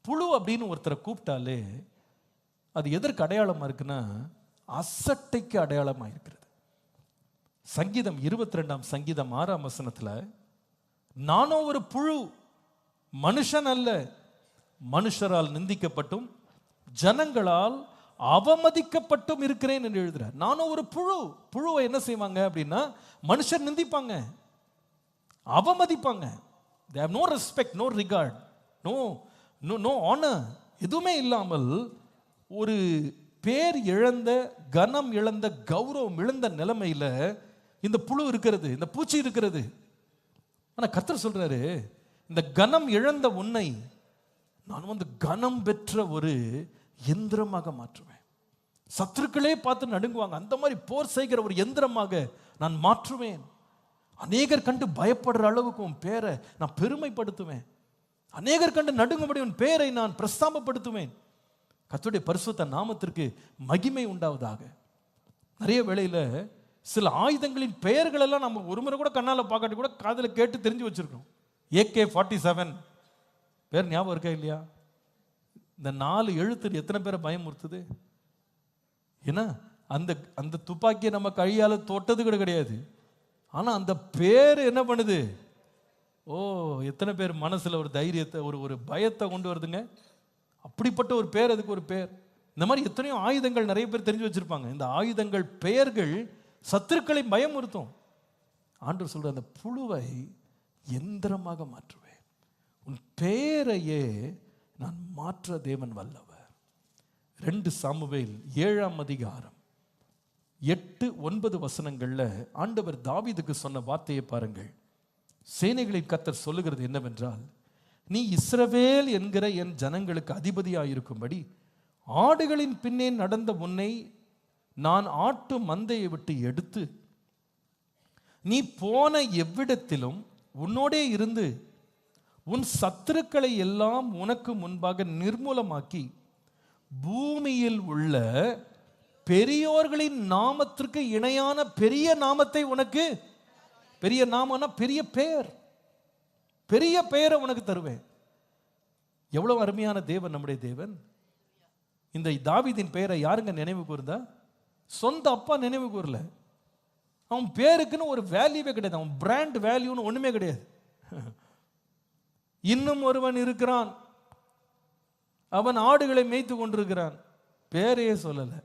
புழு அப்படின்னு ஒருத்தரை கூப்பிட்டாலே அது எதற்கு அடையாளமா இருக்குன்னா அசட்டைக்கு அடையாளமாக இருக்கிறது. சங்கீதம் 22 சங்கீதம் 6 வசனத்துல, நானோ ஒரு புழு, மனுஷன் அல்ல, மனுஷரால் நிந்திக்கப்பட்டும் ஜனங்களால் அவமதிக்கப்பட்டும் இருக்கிறேன் என்று எழுதுறார். நானும் ஒரு புழு. புழுவை என்ன செய்வாங்க அப்படின்னா மனுஷர் நிந்திப்பாங்க, அவமதிப்பாங்க. they have no respect, no regard, no honor. எதுவுமே இல்லாமல் ஒரு பேர் இழந்த, கனம் இழந்த, கௌரவம் இழந்த நிலைமையில இந்த புழு இருக்கிறது, இந்த பூச்சி இருக்கிறது. ஆனா கர்த்தர் சொல்றாரு, இந்த கனம் இழந்த உன்னை நான் கனம் பெற்ற ஒரு எந்திரமாக மாற்றுவேன். சத்துருக்களே பார்த்து நடுங்குவாங்க, அந்த மாதிரி போர் செய்கிற ஒரு எந்திரமாக நான் மாற்றுவேன். அநேகர் கண்டு பயப்படுற அளவுக்கு உன் பேரை நான் பெருமைப்படுத்துவேன். அநேகர் கண்டு நடுங்கும்படி உன் பேரை நான் பிரஸ்தாபப்படுத்துவேன். கர்த்தருடைய பரிசுத்த நாமத்திற்கு மகிமை உண்டாவதாக. நிறைய வேளையில் சில ஆயுதங்களின் பெயர்கள் எல்லாம் நம்ம ஒரு முறை கூட கண்ணால் பார்க்காட்டி கூட காதில் கேட்டு தெரிஞ்சு வச்சிருக்கோம். AK-47 பேர் ஞாபகம் இருக்கா இல்லையா? இந்த 4 எழுத்து எத்தனை பேரை பயமுறுத்துது? ஏன்னா அந்த அந்த துப்பாக்கியை நம்ம கையால் தொட்டது கூட கிடையாது. ஆனால் அந்த பேர் என்ன பண்ணுது? ஓ, எத்தனை பேர் மனசில் ஒரு தைரியத்தை, ஒரு ஒரு பயத்தை கொண்டு வருதுங்க. அப்படிப்பட்ட ஒரு பேர், அதுக்கு ஒரு பேர். இந்த மாதிரி எத்தனையோ ஆயுதங்கள் நிறைய பேர் தெரிஞ்சு வச்சிருப்பாங்க. இந்த ஆயுதங்கள் பெயர்கள் சத்துருக்களை பயமுறுத்தும். ஆண்டவர் சொல்ற, அந்த புழுவை எந்திரமாக மாற்றுவேன், உன் பெயரையே நான் மாற்ற தேவன் வல்லவர். 2 சாமுவேல் 7ஆம் அதிகாரம் 8-9 வசனங்கள்ல ஆண்டவர் தாவீதுக்கு சொன்ன வார்த்தையை பாருங்கள். சேனைகளின் கர்த்தர் சொல்லுகிறது என்னவென்றால், நீ இஸ்ரவேல் என்கிற என் ஜனங்களுக்கு அதிபதியாயிருக்கும்படி ஆடுகளின் பின்னே நடந்த உன்னை நான் ஆட்டு மந்தையை விட்டு எடுத்து, நீ போன எவ்விடத்திலும் உன்னோடே இருந்து உன் சத்துருக்களை எல்லாம் உனக்கு முன்பாக நிர்மூலமாக்கி, பூமியில் உள்ள பெரியோர்களின் நாமத்திற்கு இணையான பெரிய நாமத்தை உனக்கு, பெரிய நாமம்னா பெரிய பெயர், பெரிய பெயரை உனக்கு தருவேன். எவ்வளவு அருமையான தேவன் நம்முடைய தேவன். இந்த தாவீதின் பெயரை யாருங்க நினைவு கூர்ந்தா? சொந்த அப்பா நினைவு கூறல. அவன் பேருக்குன்னு ஒரு வேல்யூவே கிடையாது, அவன் பிராண்ட் வேல்யூன்னு ஒண்ணுமே கிடையாது. இன்னும் ஒருவன் இருக்கிறான், அவன் ஆடுகளை மேய்த்து கொண்டிருக்கிறான், பேரையே சொல்லலை.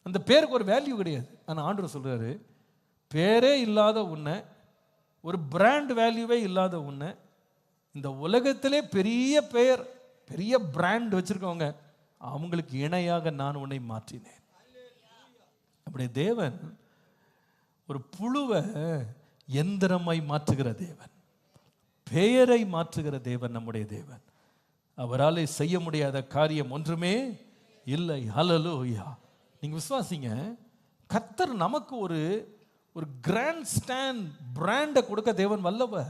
அந்த பேருக்கு ஒரு வேல்யூ கிடையாது. ஆனால் ஆண்டவர் சொல்றாரு, பேரே இல்லாத உன்னை, ஒரு பிராண்ட் வேல்யூவே இல்லாத உன்னை, இந்த உலகத்திலே பெரிய பெயர், பெரிய பிராண்ட் வச்சிருக்கவங்க, அவங்களுக்கு இணையாக நான் உன்னை மாற்றினேன். அப்படி தேவன் ஒரு புழுவை எந்திரமாய் மாற்றுகிற தேவன், பெயரை மாற்றுகிற தேவன் நம்முடைய தேவன். அவரால் செய்ய முடியாத காரியம் ஒன்றுமே இல்லை. ஹல்லேலூயா. நீங்க விசுவாசிங்க, கர்த்தர் நமக்கு ஒரு ஒரு கிராண்ட் ஸ்டாண்ட் பிராண்டை கொடுக்க தேவன் வல்லவர்.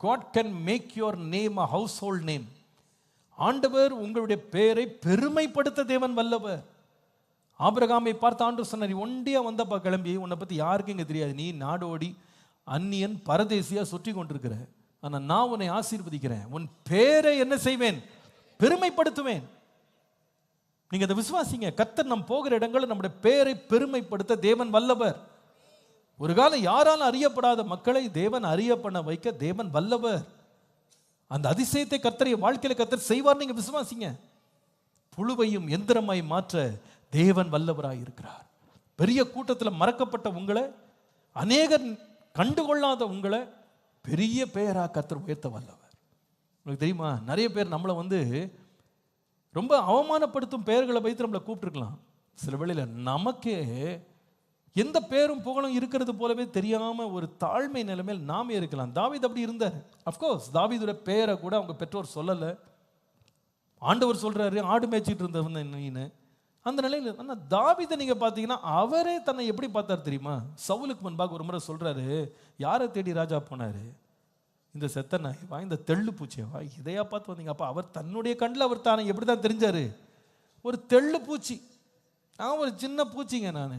God can make your name a household name. ஆண்டவர் உங்களுடைய பெயரை பெருமைப்படுத்த தேவன் வல்லவர். ஆபிரகாமை பார்த்து ஆண்டவர் சொன்னார், நீ ஒண்டியா வந்தப்பா கிளம்பி, உன்னை பற்றி யாருக்கும் இங்கே தெரியாது, நீ நாடோடி அந்நியன் பரதேசியா சுற்றி கொண்டிருக்கிற, ஆனால் நான் உன்னை ஆசீர்வதிக்கிறேன், உன் பேரை என்ன செய்வேன், பெருமைப்படுத்துவேன். நீங்க அதை விசுவாசிங்க. கர்த்தர் நம் போகிற இடங்களில் நம்முடைய பேரை பெருமைப்படுத்த தேவன் வல்லவர். ஒரு காலம் யாராலும் அறியப்படாத மக்களை தேவன் அறிய பண்ண வைக்க தேவன் வல்லவர். அந்த அதிசயத்தை கர்த்தருடைய வாழ்க்கையில கர்த்தர் செய்வார். நீங்க விசுவாசிங்க. புழுவையும் எந்திரமாய் மாற்ற தேவன் வல்லவராய் இருக்கிறார். பெரிய கூட்டத்தில் மறக்கப்பட்ட உங்களை, அநேகர் கண்டுகொள்ளாத உங்களை பெரிய பெயரா கர்த்தர் உயர்த்த வல்லவர். உங்களுக்கு தெரியுமா, நிறைய பேர் நம்மளை ரொம்ப அவமானப்படுத்தும் பெயர்களை வைத்து நம்மளை கூப்பிட்டுருக்கலாம். சில வேளையில் நமக்கே எந்த பேரும் புகழும் இருக்கிறது போலவே தெரியாம ஒரு தாழ்மை நிலைமையில் நாமே இருக்கலாம். தாவீது அப்படி இருந்தார். அஃப்கோர்ஸ் தாவீதுடைய பெயரை கூட அவங்க பெற்றோர் சொல்லலை. ஆண்டவர் சொல்றாரு, ஆடு மேய்ச்சிட்டு இருந்தவன் நீனு. அந்த நிலையில் ஆனால் தாவீதை நீங்க பார்த்தீங்கன்னா அவரே தன்னை எப்படி பார்த்தார் தெரியுமா? சவுலுக்கு முன்பாக ஒரு முறை சொல்றாரு, யாரை தேடி ராஜா போனாரு? இந்த செத்த நாய்வா, இந்த தெள்ளு பூச்சியவா, இதையா பார்த்து வந்தீங்க? அப்போ அவர் தன்னுடைய கண்ணில் அவர் தானே எப்படி தான் தெரிஞ்சாரு? ஒரு தெள்ளு பூச்சி, நான் ஒரு சின்ன பூச்சிங்க, நான்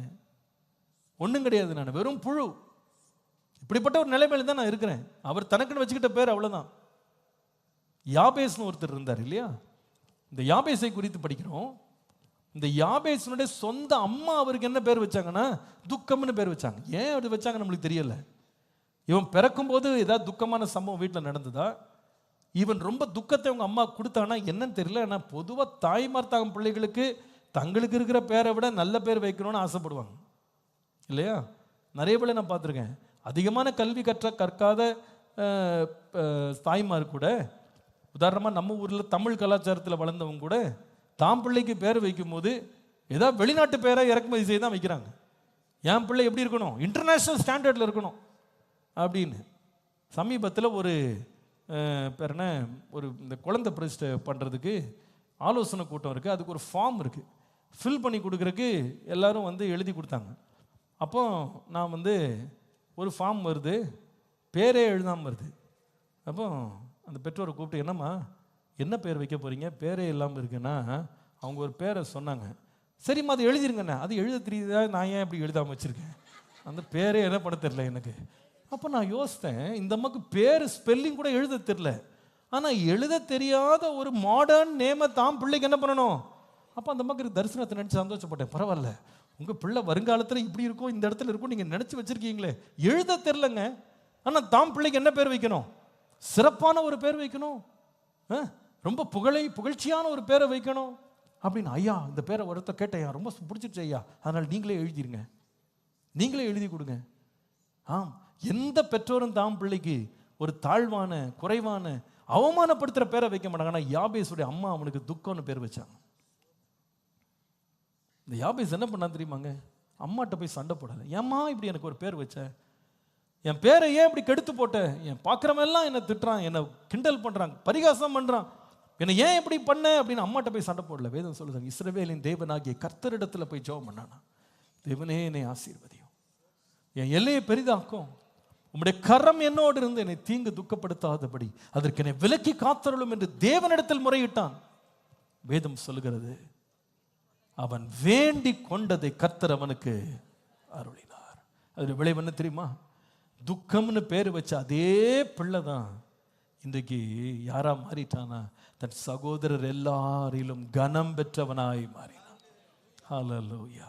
ஒன்றும் கிடையாது, நான் வெறும் புழு. இப்படிப்பட்ட ஒரு நிலைமையில தான் நான் இருக்கிறேன். அவர் தனக்குன்னு வச்சுக்கிட்ட பேர் அவ்வளோதான். யாபேஸ்னு ஒருத்தர் இருந்தார் இல்லையா? இந்த யாபேஸை குறித்து படிக்கிறோம். இந்த யாபேஸனுடைய சொந்த அம்மா அவருக்கு என்ன பேர் வச்சாங்கன்னா துக்கம்னு பேர் வச்சாங்க. ஏன் அப்படி வச்சாங்க நம்மளுக்கு தெரியல. இவன் பிறக்கும் போது ஏதாவது துக்கமான சம்பவம் வீட்டில் நடந்ததா, இவன் ரொம்ப துக்கத்தை அவங்க அம்மா கொடுத்தானா என்னன்னு தெரியல. ஆனால் பொதுவாக தாய்மார் தாங்க பிள்ளைகளுக்கு தங்களுக்கு இருக்கிற பேரை விட நல்ல பேர் வைக்கணும்னு ஆசைப்படுவாங்க இல்லையா? நிறைய பேரை நான் பார்த்துருக்கேன். அதிகமான கல்வி கற்காத தாய்மார் கூட, உதாரணமாக நம்ம ஊரில் தமிழ் கலாச்சாரத்தில் வளர்ந்தவங்க கூட தாம் பிள்ளைக்கு பேர் வைக்கும் போது ஏதாவது வெளிநாட்டு பேரை இறக்குமதி செய்து தான் வைக்கிறாங்க. என் பிள்ளை எப்படி இருக்கணும், இன்டர்நேஷ்னல் ஸ்டாண்டர்டில் இருக்கணும் அப்படின்னு. சமீபத்தில் ஒரு பேர் என்ன, ஒரு இந்த குழந்தை பிரதிஷ்டை பண்ணுறதுக்கு ஆலோசனை கூட்டம் இருக்குது. அதுக்கு ஒரு ஃபார்ம் இருக்குது, ஃபில் பண்ணி கொடுக்குறதுக்கு எல்லோரும் எழுதி கொடுத்தாங்க. அப்போ நான் ஒரு ஃபார்ம் வருது, பேரே எழுதாமல் வருது. அப்போ அந்த பெற்றோரை கூப்பிட்டு, என்னம்மா என்ன பேர் வைக்க போகிறீங்க, பேரே இல்லாமல் இருக்குன்னா அவங்க ஒரு பேரை சொன்னாங்க. சரிம்மா அது எழுதிருங்கண்ணே. அது எழுத தெரியுதா, நான் ஏன் இப்படி எழுதாமல் வச்சுருக்கேன், அந்த பேரே என்ன பண்ண தெரில எனக்கு. அப்போ நான் யோசித்தேன், இந்த அம்மாவுக்கு பேர் ஸ்பெல்லிங் கூட எழுத தெரில, ஆனால் எழுத தெரியாத ஒரு மாடர்ன் நேமை தான் பிள்ளைக்கு என்ன பண்ணணும். அப்போ அந்த அம்மாவுக்கு தரிசனத்தை நினச்சி சந்தோஷப்பட்டேன். பரவாயில்ல, உங்கள் பிள்ளை வருங்காலத்தில் இப்படி இருக்கும், இந்த இடத்துல இருக்கும், நீங்கள் நினச்சி வச்சுருக்கீங்களே. எழுத தெரிலங்க, ஆனா தாம் பிள்ளைக்கு என்ன பேர் வைக்கணும்? சிறப்பான ஒரு பேர் வைக்கணும், ரொம்ப புகழ்ச்சியான ஒரு பேரை வைக்கணும் அப்படின்னு. ஐயா இந்த பேரை ஒருத்தர் கேட்டையா, ரொம்ப பிடிச்சிருச்சு ஐயா, அதனால் நீங்களே எழுதிருங்க, நீங்களே எழுதி கொடுங்க. ஆம், எந்த பெற்றோரும் தாம் பிள்ளைக்கு ஒரு தாழ்வான, குறைவான, அவமானப்படுத்துகிற பேரை வைக்க மாட்டாங்க. ஆனால் யாபேஸுடைய அம்மா அவனுக்கு துக்கம்னு பேர் வச்சாங்க. இந்த யாபேஸ் என்ன பண்ணா தெரியுமாங்க? அம்மாட்ட போய் சண்டை போடலை. ஏம்மா இப்படி எனக்கு ஒரு பேர் வச்ச, என் பேரை ஏன் இப்படி கெடுத்து போட்ட, என் பார்க்குறவெல்லாம் என்னை திட்டுறான், என்னை கிண்டல் பண்ணுறாங்க, பரிகாசம் பண்ணுறான், என்னை ஏன் இப்படி பண்ண அப்படின்னு அம்மாட்ட போய் சண்டை போடல. வேதம் சொல்லுறாங்க, இஸ்ரவேலின் தேவனாகிய கர்த்தரிடத்தில் போய் ஜெபம் பண்ணானா, தேவனே என்னை ஆசீர்வதியும், என் எல்லையை பெரிதாக்கும், உம்முடைய கரம் என்னோடு இருந்து என்னை தீங்கு துக்கப்படுத்தாதபடி அதற்கு என்னை விலக்கி காத்தருளும் என்று தேவனிடத்தில் முறையிட்டான். வேதம் சொல்லுகிறது, அவன் வேண்டி கொண்டதை கர்த்தர் அவனுக்கு அருளினார். அது விளைவு என்ன தெரியுமா? துக்கம்னு பேர் வச்ச அதே பிள்ளை தான் இன்றைக்கு யாரா மாறிட்டானா? தன் சகோதரர் எல்லாரிலும் கனம் பெற்றவனாய் மாறினான். ஹல்லேலூயா.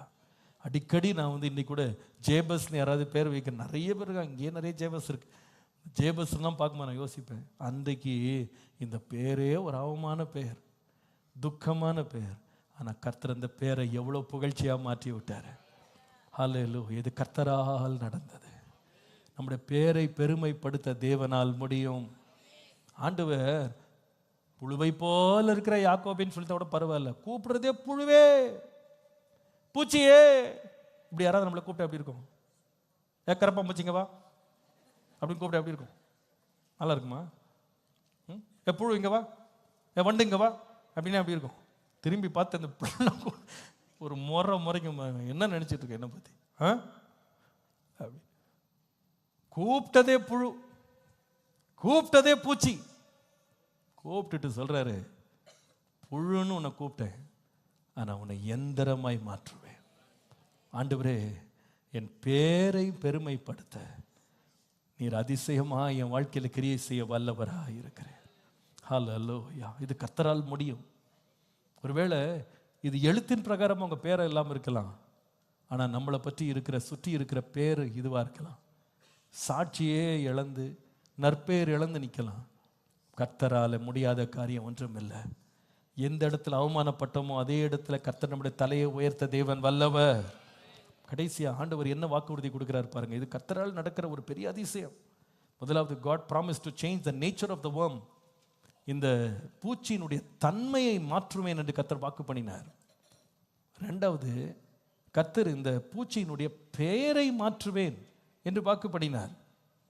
அடிக்கடி நான் இன்னைக்கு கூட ஜேபஸ்ன்னு யாராவது பேர் வைக்க நிறைய பேர் இருக்காங்க. இங்கேயே நிறைய ஜேபஸ் இருக்கு. ஜேபஸ்லாம் பார்க்குமா நான் யோசிப்பேன், அன்றைக்கு இந்த பேரே ஒரு அவமான பேர், துக்கமான பேர். ஆனால் கர்த்தர் அந்த பேரை எவ்வளோ புகழ்ச்சியாக மாற்றி விட்டார். ஹல்லேலூயா. இது கர்த்தரால் நடந்தது. நம்முடைய பேரை பெருமைப்படுத்த தேவனால் முடியும். ஆண்டவர் புழுவை போல இருக்கிற யாக்கோபின்னு சொல்லிட்டு கூட பரவாயில்ல, கூப்பிடுறதே புழுவே, பூச்சியே, இப்படி யாராவது நம்மளை கூப்பிட்டு எப்படி இருக்கும்? கரப்பா பூச்சிங்க வா அப்படின்னு கூப்பிட்டு எப்படி இருக்கும்? நல்லா இருக்குமா? புழு இங்க வா, வண்டு இங்க வா அப்படின்னா எப்படி இருக்கும்? திரும்பி பார்த்து அந்த பிள்ளை ஒரு முறைக்கும், என்ன நினைச்சிட்டு இருக்க என்ன பத்தி? அப்படி கூப்பிட்டதே புழு, கூப்பிட்டதே பூச்சி, கூப்பிட்டுட்டு சொல்றாரு, புழுன்னு உன்னை கூப்பிட்டேன், ஆனால் உன்னை எந்திரமாய் மாற்றுவேன். ஆண்டவரே, என் பேரை பெருமைப்படுத்த நீர் அதிசயமாக என் வாழ்க்கையில் கிரியை செய்ய வல்லவராக இருக்கிறேன். ஹல்லேலூயா. இது கர்த்தரால் முடியும். ஒருவேளை இது எழுத்தின் பிரகாரம் அவங்க பேரை எல்லாம் இருக்கலாம், ஆனால் நம்மளை பற்றி இருக்கிற சுற்றி இருக்கிற பேர் இதுவாக இருக்கலாம். சாட்சியே இழந்து நற்பெயர் இழந்து நிற்கலாம். கர்த்தரால் முடியாத காரியம் ஒன்றும் இல்லை. எந்த இடத்துல அவமானப்பட்டோமோ அதே இடத்துல கர்த்தர் நம்முடைய தலையை உயர்த்த தேவன் வல்லவர். கடைசியா ஆண்டவர் என்ன வாக்குறுதி கொடுக்கிறார் பாருங்க. இது கர்த்தரால் நடக்கிற ஒரு பெரிய அதிசயம். முதலாவது, God promised to change the nature of the worm. இந்த பூச்சியினுடைய தன்மையை மாற்றுவேன் என்று கர்த்தர் வாக்கு பண்ணினார். ரெண்டாவது, கர்த்தர் இந்த பூச்சியினுடைய பெயரை மாற்றுவேன் என்று வாக்கு பண்ணினார்.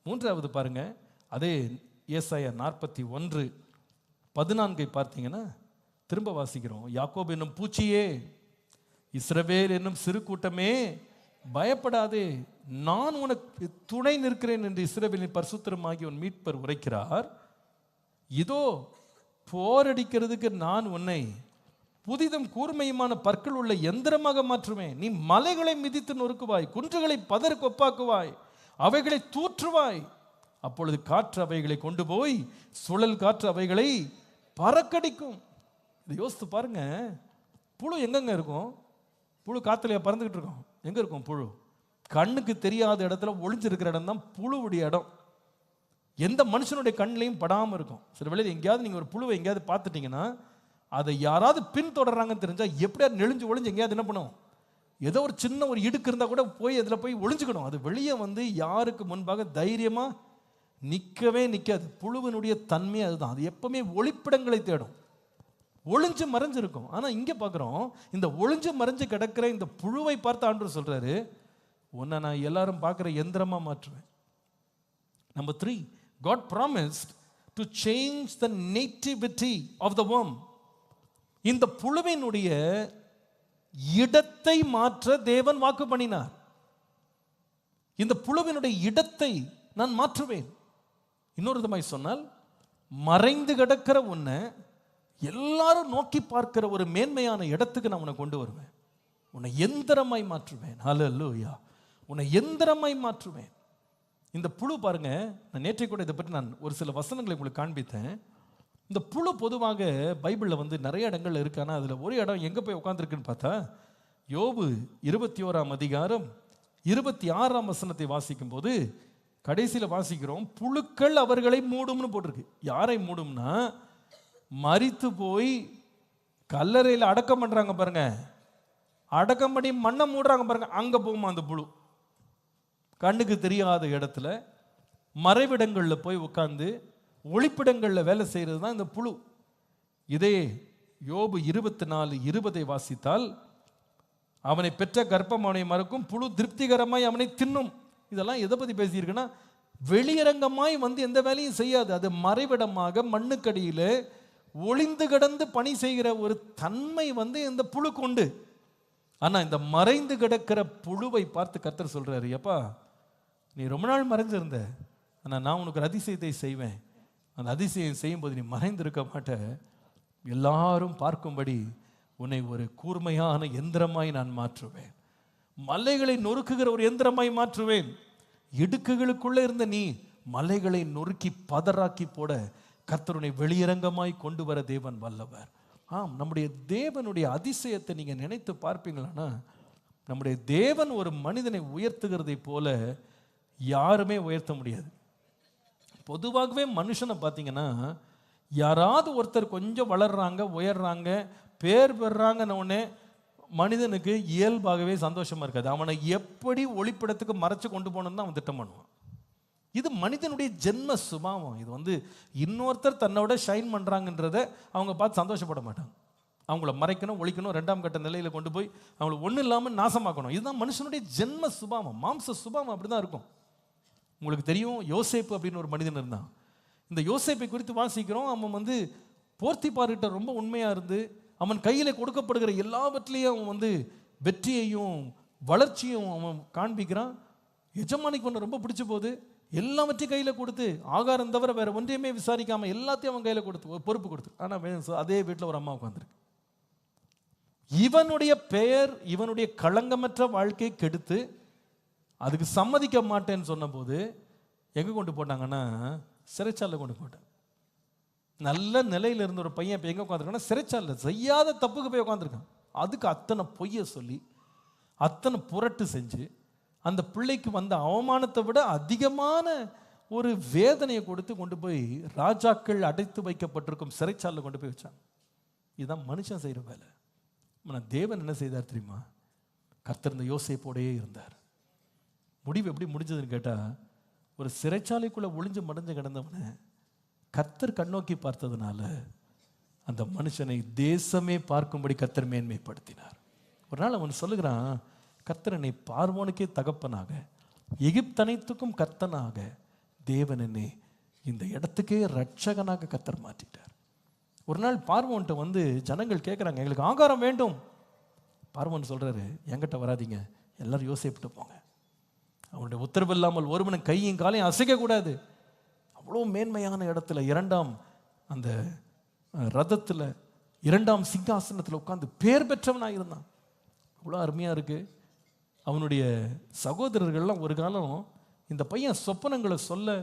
மூன்றாவது பாருங்க, அதே ஏசாயா 41:14 பார்த்தீங்கன்னா திரும்ப வாசிக்கிறோம். யாக்கோபு என்னும் பூச்சியே, இஸ்ரவேல் என்னும் சிறு கூட்டமே, பயப்படாதே, நான் உனக்கு துணை நிற்கிறேன் என்று இஸ்ரவேலின் பரிசுத்தருமாகி உன் மீட்பர் உரைக்கிறார். இதோ போரடிக்கிறதுக்கு நான் உன்னை புதிதும் கூர்மையுமான பற்கள் உள்ள எந்திரமாக மாற்றுவேன். நீ மலைகளை மிதித்து நொறுக்குவாய், குன்றுகளை பதறு கொப்பாக்குவாய், அவைகளை தூற்றுவாய். அப்பொழுது காற்று அவைகளை கொண்டு போய் சுழல் காற்று அவைகளை பறக்கடிக்கும். இதை யோசித்து பாருங்க. புழு எங்கெங்க இருக்கும்? புழு காற்றுலையா பறந்துக்கிட்டு இருக்கும்? எங்கே இருக்கும் புழு? கண்ணுக்கு தெரியாத இடத்துல ஒளிஞ்சிருக்கிற இடம் தான் புழுவுடைய இடம். எந்த மனுஷனுடைய கண்ணிலையும் படாமல் இருக்கும். சில வேளையில் எங்கேயாவது நீங்கள் ஒரு புழுவை எங்கேயாவது பார்த்துட்டீங்கன்னா அதை யாராவது பின்தொடர்றாங்கன்னு தெரிஞ்சால் எப்படியா நெளிஞ்சு ஒளிஞ்சு எங்கேயாவது என்ன பண்ணும்? ஏதோ ஒரு சின்ன ஒரு இடுக்கு இருந்தால் கூட போய் அதில் போய் ஒளிஞ்சுக்கணும். அது வெளியே யாருக்கு முன்பாக தைரியமாக நிற்கவே நிற்காது. புழுவினுடைய தன்மை அதுதான். அது எப்பவுமே ஒளிப்பிடங்களை தேடும், ஒளிஞ்சு மறைஞ்சிருக்கும். ஆனால் இங்கே பார்க்குறோம், இந்த ஒளிஞ்சு மறைஞ்சு கிடக்கிற இந்த புழுவை பார்த்து ஆண்டவர் சொல்கிறாரு, உன்னை நான் எல்லாரும் பார்க்குற எந்திரமாக மாற்றுவேன். Number 3, God promised to change the nativity of the worm. இந்த புழுவினுடைய இடத்தை மாற்ற தேவன் வாக்கு பண்ணினார். இந்த புழுவினுடைய இடத்தை நான் மாற்றுவேன். இன்னொரு விதமாய் சொன்னால், மறைந்து கிடக்கிற உன்னை எல்லாரும் நோக்கி பார்க்கிற ஒரு மேன்மையான இடத்துக்கு நான் உன்னை கொண்டு வருவேன். உன்னை எந்திரமாய் மாற்றுவேன். ஹல்லேலூயா. உன்னை எந்திரமாய் மாற்றுவேன். இந்த புழு பாருங்க, நான் நேற்றை கூட இதை பற்றி நான் ஒரு சில வசனங்களை உங்களுக்கு காண்பித்தேன். இந்த புழு பொதுவாக பைபிளில் நிறைய இடங்கள்ல இருக்கு. ஆனால் அதில் ஒரு இடம் எங்கே போய் உட்காந்துருக்குன்னு பார்த்தா, யோபு 21 அதிகாரம் 26 வசனத்தை வாசிக்கும் போது, கடைசியில் வாசிக்கிறோம், புழுக்கள் அவர்களை மூடும்னு போட்டிருக்கு. யாரை மூடும்னா, மரித்து போய் கல்லறையில் அடக்கம் பண்றாங்க பாருங்க, அடக்கம் பண்ணி மண்ணை மூடுறாங்க பாருங்க, அங்க போகுமா அந்த புழு. கண்ணுக்கு தெரியாத இடத்துல மறைவிடங்களில் போய் உட்கார்ந்து ஒளிப்பிடங்களில் வேலை செய்கிறது தான் இந்த புழு. இதே யோபு 24:20 வாசித்தால், அவனை பெற்ற கர்ப்பம் அவனை மறக்கும், புழு திருப்திகரமாய் அவனை தின்னும். இதெல்லாம் எதை பற்றி பேசியிருக்குன்னா, வெளியரங்கமாய் வந்து எந்த வேலையும் செய்யாது, அது மறைவிடமாக மண்ணுக்கடியில் ஒளிந்து கிடந்து பணி செய்கிற ஒரு தன்மை வந்து இந்த புழுக்கு உண்டு. ஆனால் இந்த மறைந்து கிடக்கிற புழுவை பார்த்து கர்த்தர் சொல்றாரு, எப்பா நீ ரொம்ப நாள் மறைஞ்சிருந்த, ஆனால் நான் உனக்கு ஒரு அதிசயத்தை செய்வேன், அந்த அதிசயம் செய்யும்போது நீ மறைந்திருக்க மாட்ட, எல்லாரும் பார்க்கும்படி உன்னை ஒரு கூர்மையான எந்திரமாய் நான் மாற்றுவேன், மலைகளை நொறுக்குகிற ஒரு எந்திரமாய் மாற்றுவேன். இடுக்குகளுக்குள்ளே இருந்த நீ மலைகளை நொறுக்கி பதறாக்கி போட கர்த்தருனை வெளியரங்கமாய் கொண்டு வர தேவன் வல்லவர். ஆம், நம்முடைய தேவனுடைய அதிசயத்தை நீங்க நினைத்து பார்ப்பீங்களான்னா, நம்முடைய தேவன் ஒரு மனிதனை உயர்த்துகிறதை போல யாருமே உயர்த்த முடியாது. பொதுவாகவே மனுஷனை பார்த்தீங்கன்னா, யாராவது ஒருத்தர் கொஞ்சம் வளர்றாங்க, உயர்றாங்க, பேர் பெறாங்கன்னு உடனே மனிதனுக்கு இயல்பாகவே சந்தோஷமா இருக்காது. அவனை எப்படி ஒளிப்படத்துக்கு மறைச்சு கொண்டு போகணும்னு தான் அவன் திட்டம் பண்ணுவான். இது மனிதனுடைய ஜென்ம சுபாவம். இது வந்து இன்னொருத்தர் தன்னோட ஷைன் பண்ணுறாங்கன்றதை அவங்க பார்த்து சந்தோஷப்பட மாட்டாங்க. அவங்கள மறைக்கணும், ஒழிக்கணும், 2ஆம் கட்ட நிலையில் கொண்டு போய் அவங்கள ஒன்றும் இல்லாமல் நாசமாக்கணும். இதுதான் மனுஷனுடைய ஜென்ம சுபாவம், மாம்ச சுபாவம் அப்படி தான் இருக்கும். உங்களுக்கு தெரியும், யோசேப்பு அப்படின்னு ஒரு மனிதன் இருந்தான். இந்த யோசேப்பை குறித்து வாசிக்கிறோம், அவன் வந்து போர்த்திபார்கிட்ட ரொம்ப உண்மையாக இருந்து அவன் கையில் கொடுக்கப்படுகிற எல்லாவற்றிலையும் அவன் வந்து வெற்றியையும் வளர்ச்சியும் அவன் காண்பிக்கிறான். எஜமானிக்கு ஒன்று ரொம்ப பிடிச்ச போது எல்லாவற்றையும் கையில் கொடுத்து, ஆகாரம் தவிர வேற ஒன்றையுமே விசாரிக்காமல் எல்லாத்தையும் அவன் கையில் கொடுத்து பொறுப்பு கொடுத்து. ஆனால் அதே வீட்டில் ஒரு அம்மா உட்காந்துருக்கு. இவனுடைய பெயர், இவனுடைய களங்கமற்ற வாழ்க்கை கெடுத்து அதுக்கு சம்மதிக்க மாட்டேன்னு சொன்ன போது எங்கே கொண்டு போட்டாங்கன்னா, சிறைச்சாலையில் கொண்டு போட்டான். நல்ல நிலையில் இருந்த ஒரு பையன் இப்போ எங்கே உட்காந்துருக்கான்னா, சிறைச்சாலையில் செய்யாத தப்புக்கு போய் உட்காந்துருக்கான். அதுக்கு அத்தனை பொய்யை சொல்லி அத்தனை புரட்டு செஞ்சு அந்த பிள்ளைக்கு வந்த அவமானத்தை விட அதிகமான ஒரு வேதனையை கொடுத்து கொண்டு போய் ராஜாக்கள் அடைத்து வைக்கப்பட்டிருக்கும் சிறைச்சாலையில் கொண்டு போய் வச்சாங்க. இதுதான் மனுஷன் செய்கிற வேலை. ஆனால் தேவன் என்ன செய்தார் தெரியுமா? கர்த்தர் இந்த யோசேப்போடையே இருந்தார். முடிவு எப்படி முடிஞ்சதுன்னு கேட்டால், ஒரு சிறைச்சாலைக்குள்ளே ஒளிஞ்சு மடைஞ்சு கிடந்தவனை கர்த்தர் கண்ணோக்கி பார்த்ததுனால அந்த மனுஷனை தேசமே பார்க்கும்படி கர்த்தர் மேன்மைப்படுத்தினார். ஒரு நாள் அவன் சொல்லுகிறான், கர்த்தர் என்னை பார்வோனுக்கே தகப்பனாக, எகிப்தனைத்துக்கும் கர்த்தனாக தேவன் என்னை இந்த இடத்துக்கே ரட்சகனாக கர்த்தர் மாற்றிட்டார். ஒரு நாள் பார்வோன்ட்ட வந்து ஜனங்கள் கேட்குறாங்க, எங்களுக்கு ஆகாரம் வேண்டும். பார்வோன் சொல்கிறாரு, என்கிட்ட வராதிங்க, எல்லாரும் யோசிப்பிட்டு போங்க. அவனுடைய உத்தரவு இல்லாமல் ஒருவனும் கையும் காலையும் அசைக்கக்கூடாது. அவ்வளோ மேன்மையான இடத்துல 2ஆம் அந்த ரதத்தில் 2ஆம் சிங்காசனத்தில் உட்காந்து பேர் பெற்றவனாக இருந்தான். அவ்வளோ அருமையாக இருக்குது. அவனுடைய சகோதரர்கள்லாம் ஒரு காலம் இந்த பையன் சொப்பனங்களை சொல்ல,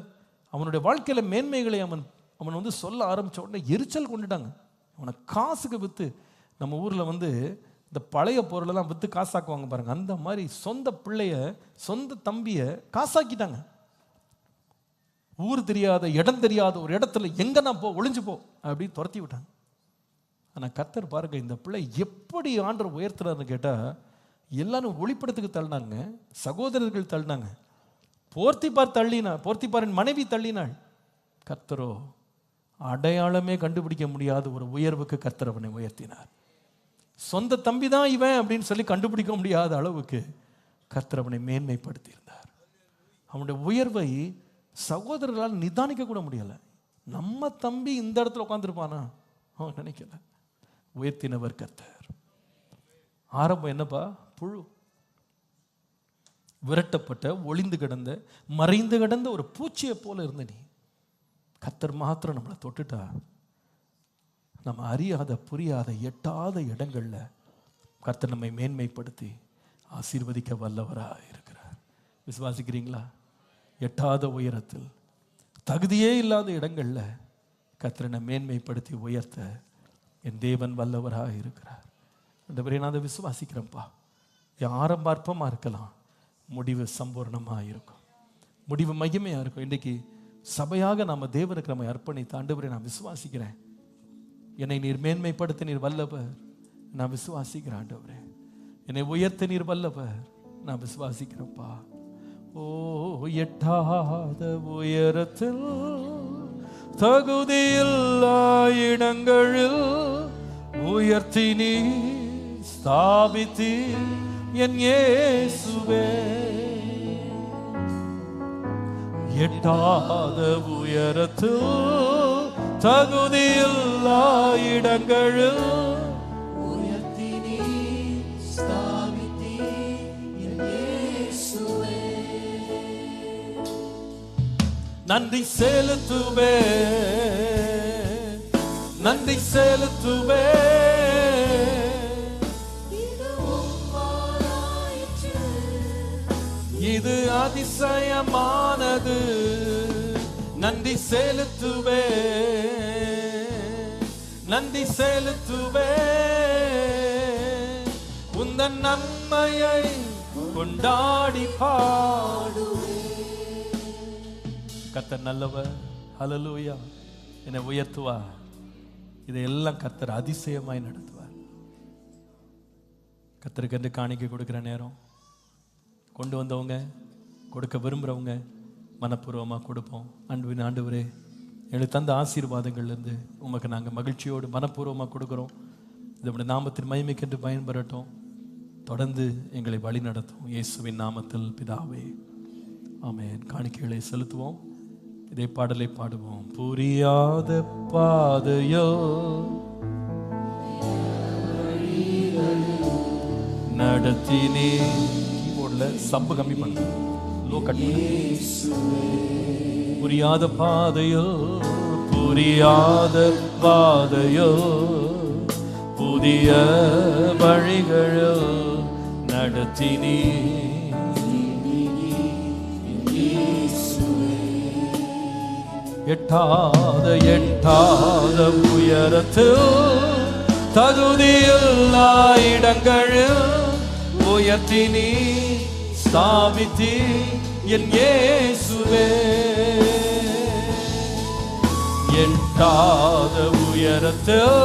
அவனுடைய வாழ்க்கையில் மேன்மைகளை அவன் வந்து சொல்ல ஆரம்பித்த உடனே எரிச்சல் கொண்டுட்டாங்க. அவனை காசுக்கு விற்று, நம்ம ஊரில் வந்து இந்த பழைய பொருளெல்லாம் விற்று காசாக்குவாங்க பாருங்க, அந்த மாதிரி சொந்த பிள்ளைய, சொந்த தம்பியை காசாக்கிட்டாங்க. ஊர் தெரியாத, இடம் தெரியாத ஒரு இடத்துல எங்கே நான் ஒளிஞ்சு போ அப்படின்னு துரத்தி விட்டாங்க. ஆனால் கர்த்தர் பாருங்க, இந்த பிள்ளை எப்படி ஆண்டவர் உயர்த்துறாருன்னு கேட்டால், எல்லாரும் ஒளிப்படத்துக்கு தள்ளினாங்க, சகோதரர்கள் தள்ளினாங்க, போர்த்திபாரின் மனைவி தள்ளினாள். கர்த்தரோ அடையாளமே கண்டுபிடிக்க முடியாத ஒரு உயர்வுக்கு கர்த்தர் அவனை உயர்த்தினார். சொந்த தம்பி தான் இவன் அப்படின்னு சொல்லி கண்டுபிடிக்க முடியாத அளவுக்கு கர்த்தர் அவனை மேன்மைப்படுத்தி இருந்தார். அவனுடைய உயர்வை சகோதரர்களால் நிதானிக்க கூட முடியலை. நம்ம தம்பி இந்த இடத்துல உட்காந்துருப்பானா அவன் நினைக்கல. உயர்த்தினவர் கர்த்தர். ஆரம்பம் என்னப்பா? புழு, விரட்டப்பட்ட, ஒளிந்து கிடந்த, மறைந்து கிடந்த ஒரு பூச்சியை போல இருந்த நீ, கர்த்தர் மாத்திரம் நம்மளை தொட்டுட்டா, நம்ம அறியாத, புரியாத, எட்டாத இடங்கள்ல கர்த்தர் நம்மை மேன்மைப்படுத்தி ஆசீர்வதிக்க வல்லவராக இருக்கிறார். விசுவாசிக்கிறீங்களா? எட்டாத உயரத்தில், தகுதியே இல்லாத இடங்கள்ல கர்த்தரை மேன்மைப்படுத்தி உயர்த்த என் தேவன் வல்லவராக இருக்கிறார். ஆண்டவரே, நான் அதை விசுவாசிக்கிறேன்ப்பா. என் ஆரம்ப அற்பமாக இருக்கலாம், முடிவு சம்பூர்ணமாக இருக்கும். முடிவு மகிமையா இருக்கும். இன்றைக்கு சபையாக நாம தேவனுக்கு நம்ம அர்ப்பணித்து, ஆண்டவரே நான் விசுவாசிக்கிறேன், என்னை நீர் மேன்மைப்படுத்த நீர் வல்லவர், நான் விசுவாசிக்கிறேன் ஆண்டவரே, என்னை உயர்த்த நீர் வல்லவர், நான் விசுவாசிக்கிறேன்ப்பா. ஓ எட்டாத உயரத்தில் தகுதியில்லா இடங்களில் உயர்த்தி நீ ஸ்தாபித்தி என் இயேசுவே. எட்டாத உயரத்தில் தகுதியில்லா இடங்களில் உயர்த்தி நீ ஸ்தாபித்தி என் இயேசுவே. நன்றி செலுத்துவே, நன்றி செலுத்துவே, இது அதிசயமானது. நன்றி செலுத்துவே, நன்றி செலுத்துவே, உந்தன் நன்மையை கொண்டாடி பாடுவே. கர்த்தர் நல்லவர், ஹல்லேலூயா. என்னை உயர்த்துவார், இதையெல்லாம் கர்த்தர் அதிசயமாய் நடத்துவார். கர்த்தருக்கு என்று காணிக்கை கொடுக்கிற நேரம், கொண்டு வந்தவங்க, கொடுக்க விரும்புகிறவங்க மனப்பூர்வமாக கொடுப்போம். அன்பின் ஆண்டவரே, எங்களுக்கு தந்த ஆசீர்வாதங்கள்லேருந்து உமக்கு நாங்கள் மகிழ்ச்சியோடு மனப்பூர்வமாக கொடுக்குறோம். இதோட நாமத்தின் மகிமைக்கென்று பயன்பெறட்டும். தொடர்ந்து எங்களை வழி நடத்தும் இயேசுவின் நாமத்தில் பிதாவே, ஆமென். காணிக்கைகளை செலுத்துவோம். இதே பாடலை பாடுவோம். புரியாத பாதையோ நடத்தினே. கீபோர்ட்ல சப்பு கம்மி பண்ணு, லோ கட் பண்ணு. புரியாத பாதையோ, புரியாத பாதையோ, புதிய வழிகளோ நடத்தினே. எட்டாத எட்டாத உயரத்தில் தகுதியில்லா இடங்களில் உயர்த்தி நீ ஸ்தாபித்தி என் இயேசுவே. எட்டாத உயரத்தில்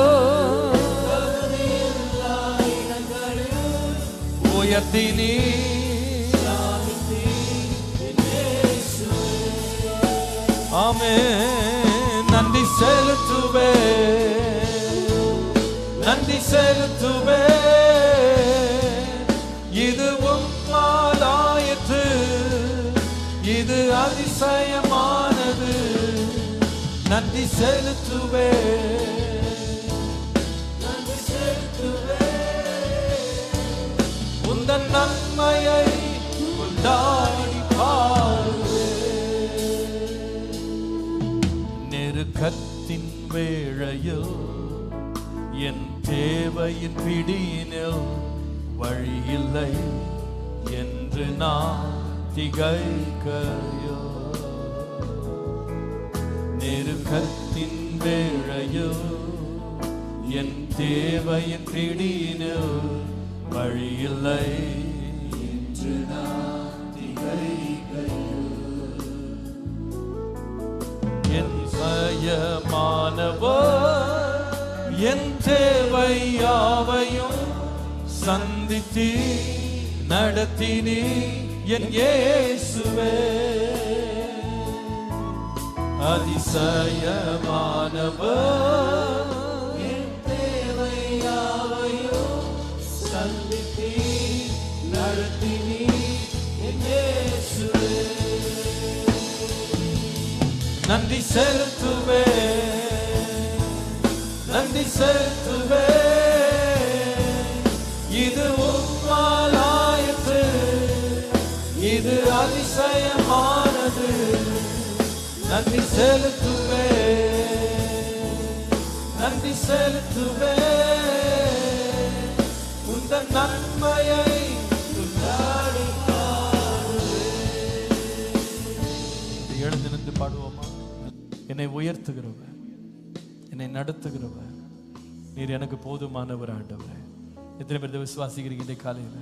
உயர்த்தி நீ ஸ்தாபித்தி என் இயேசுவே. ஆமென். நன்றி செலுத்துவே, நன்றி செலுத்துவே, இது உம்மாலாயிற்று, இது அதிசயமானது. நன்றி செலுத்துவே, நன்றி செலுத்துவே, உந்தன் நன்மையை கொண்டாடி பாடுவே. நெருக்கத்தின் வேளையில் என் தேவையின் பிடியினில் வழியில்லை என்று நான் திகைக்கையோ. நெருக்கத்தின் வேளையில் என் தேவையின் பிடியினில் வழியில்லை என்று நான் திகைக்கையோ. என் பயமானவர் என் தேவை யாவையும் சந்தித்து நடத்தினி என் இயேசுவே. அதிசயமானவர் என் தேவை யாவையும் சந்தித்து நடத்தினி என் இயேசுவே. நன்றி செலுத்துவே, நன்றி செலுத்துவே, இது உம்மாலாயிற்று, இது அதிசயமானது. நன்றி செலுத்துவே, நன்றி செலுத்துவே, உந்தன் நன்மையை கொண்டாடி பாடுவே. எழுந்து நின்று பாடுவோமா? என்னை உயர்த்துகிறவர், என்னை நடத்துகிறவர், நீர் எனக்கு போதுமானவர் ஆண்டவரே. எத்தனை பேர் விசுவாசிக்கிறீங்க? இந்த காலையில்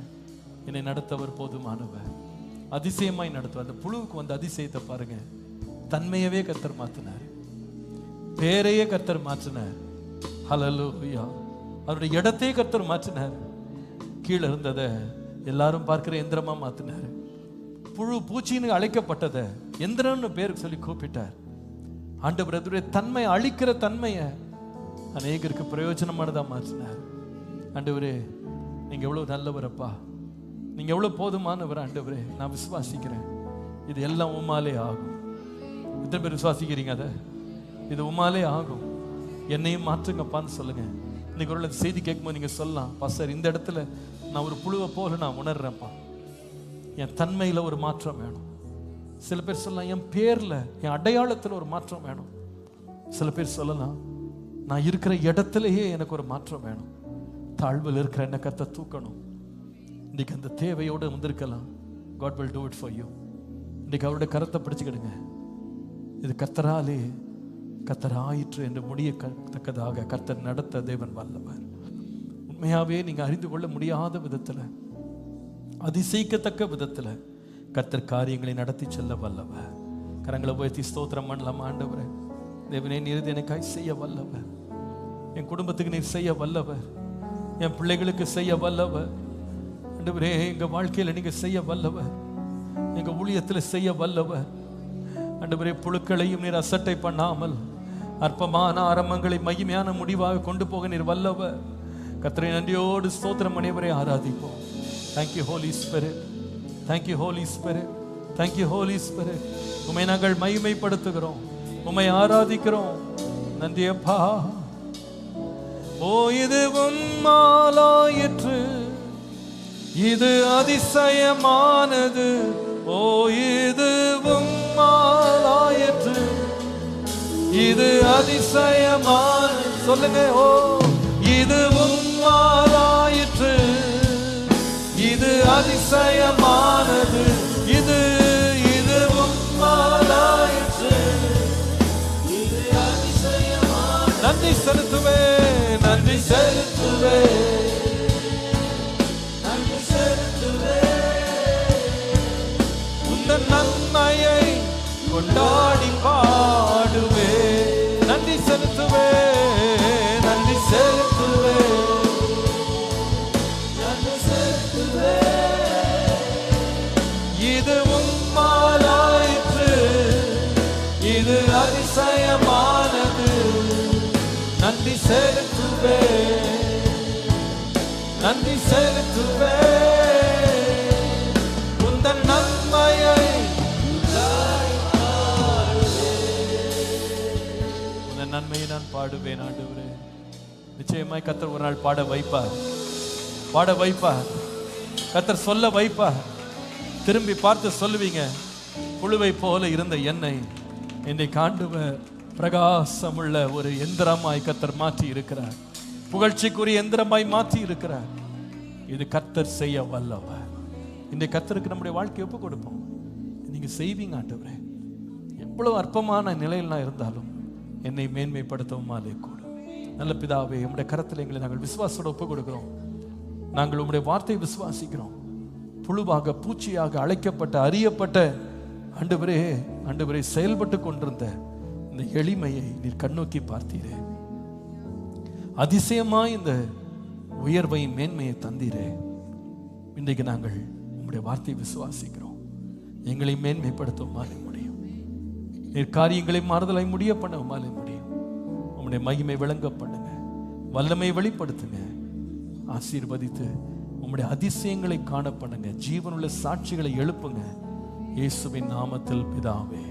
என்னை நடத்தவர் போதுமானவர், அதிசயமாய் நடத்துவார். அந்த புழுவுக்கு வந்து அதிசயத்தை பாருங்க. தன்மையவே கர்த்தர் மாற்றினார், பேரையே கர்த்தர் மாற்றினார். ஹல்லேலூயா. அவருடைய இடத்தையே கர்த்தர் மாற்றினார். கீழே இருந்ததை எல்லாரும் பார்க்கிற எந்திரமா மாற்றினார். புழு பூச்சின்னு அழைக்கப்பட்டதை எந்திரன்னு பேருக்கு சொல்லி கூப்பிட்டார். ஆண்டவர் அதனுடைய தன்மை, அழிக்கிற தன்மையை அநேகருக்கு பிரயோஜனமானதா மாற்றினார். ஆண்டவரே, நீங்க எவ்வளவு நல்லவரப்பா, நீங்க எவ்வளவு போதுமானவர். ஆண்டவரே, நான் விசுவாசிக்கிறேன் இது எல்லாம் உம்மாலே ஆகும். எத்தனை பேர் விசுவாசிக்கிறீங்க? அதை இது உம்மாலே ஆகும், என்னையும் மாற்றுங்கப்பான்னு சொல்லுங்க. இன்னைக்கு ஒரு செய்தி கேட்கும்போது நீங்க சொல்லலாம், பாஸ்டர் இந்த இடத்துல நான் ஒரு புழுவை போல நான் உணர்றேன்ப்பா, என் தன்மையில ஒரு மாற்றம் வேணும். சில பேர் சொல்லலாம், என் பேர்ல, என் அடையாளத்துல ஒரு மாற்றம் வேணும். சில பேர் சொல்லலாம், நான் இருக்கிற இடத்துலயே எனக்கு ஒரு மாற்றம் வேணும். தாழ்வில் இருக்கிற என்ன கர்த்தர் தூக்கணும். இன்னைக்கு அந்த தேவையோடு வந்திருக்கலாம். God will do it for you. இன்னைக்கு அவருடைய கரத்தை பிடிச்சுக்கிடுங்க. இது கர்த்தராலே கர்த்தராயிற்று என்று முடியத்தக்கதாக கர்த்தர் நடத்த தேவன் வல்லவர். உண்மையாவே நீங்க அறிந்து கொள்ள முடியாத விதத்துல, அதிசயிக்கத்தக்க விதத்துல கர்த்தர் காரியங்களை நடத்தி செல்ல வல்லவர். கரங்களை உயர்த்தி ஸ்தோத்திரம் பண்ணலாம். ஆண்டவரே, தேவனே, நீர் எனக்காய் செய்ய வல்லவர். என் குடும்பத்துக்கு நீர் செய்ய வல்லவர். என் பிள்ளைகளுக்கு செய்ய வல்லவர். ஆண்டவரே, எங்க வாழ்க்கையில நீங்க செய்ய வல்லவர். எங்க ஊழியத்துல செய்ய வல்லவர். ஆண்டவரே, புழுக்களையும் நீர் அசட்டை பண்ணாமல் அற்பமான ஆரம்பங்களை மகிமையான முடிவாக கொண்டு போக நீர் வல்லவர். கர்த்தரை நன்றியோடு ஸ்தோத்திரம் பண்ணியவரை ஆராதிப்போம். Thank you Holy Spirit. Thank you Holy Spirit. Thank you Holy Spirit. உம்மை நாங்கள் மகிமைப்படுத்துகிறோம், உம்மை ஆராதிக்கிறோம். நன்றி அப்பா. ஓ, இது உம்மாலாயிற்று, இது அதிசயமானது. ஓ, இது உம்மாலாயிற்று, இது அதிசயமானது. சொல்லுங்க, ஓ, இது உம்மாலாயிற்று, இது அதிசயமானது. இது இது உம்மாலாயிற்று, இது அதிசயமானது. நன்றி செலுத்துவே, நன்றி செலுத்துவே, நன்றி செலுத்துவே. உந்தன் நன்மையை கொண்டாடி பாடுவே. நன்றி செலுத்துவே, நன்றி செலுத்துவே, நன்றி செலுத்துவே. இது உம்மாலாயிற்று, இது அதிசயமானது. நன்றி செலுத்துவே, நன்றி செலுத்துவே. உந்தன் நன்மையை நன்மையை நான் பாடுவேன். ஆண்டவரே, நிச்சயமாய் கர்த்தர் ஒரு நாள் பாட வைப்பார், பாட வைப்பார். கர்த்தர் சொல்ல வைப்பார். திரும்பி பார்த்து சொல்லுவீங்க, புழுவை போல இருந்த என்னை இன்றைக்கு ஆண்டவர் பிரகாசமுள்ள ஒரு எந்திரமாய் கர்த்தர் மாற்றி இருக்கிறார். புகழ்ச்சிக்குரிய எந்திரமாய் மாற்றி இருக்கிறார். இது கர்த்தர் செய்ய வல்லவர். இன்றைக்கு கர்த்தருக்கு நம்முடைய வாழ்க்கையை ஒப்பு கொடுப்போம். நீங்க செய்வீங்க. ஆண்டவரே, எவ்வளவு அற்பமான நிலையில் நான் இருந்தாலும் என்னை மேன்மைப்படுத்தவும் மாலே கூடும். நல்ல பிதாவே, உம்முடைய கரத்தில் எங்களை நாங்கள் விசுவாசத்தோடு ஒப்பு கொடுக்கிறோம். நாங்கள் உம்முடைய வார்த்தையை விசுவாசிக்கிறோம். புழுவாக, பூச்சியாக அழைக்கப்பட்ட, அறியப்பட்ட ஆண்டவரே, ஆண்டவரே, செயல்பட்டு கொண்டிருந்த இந்த எளிமையை நீர் கண்ணோக்கி பார்த்தீரே. அதிசயமாய் இந்த உயர்வை, மேன்மையை தந்தீரே. இன்றைக்கு நாங்கள் உம்முடைய வார்த்தையை விசுவாசிக்கிறோம். எங்களை மேன்மைப்படுத்தவும் மாலே முடியும். நீர் காரியங்களை மாறுதலை முடிய பண்ண மாலே முடியும். உம்முடைய மகிமை விளங்க பண்ணுங்க, வல்லமை வெளிப்படுத்துங்க, ஆசீர்வதித்து உம்முடைய அதிசயங்களை காண பண்ணுங்க, ஜீவனுள்ள சாட்சிகளை எழுப்புங்க. இயேசுவின் நாமத்தில் பிதாவே.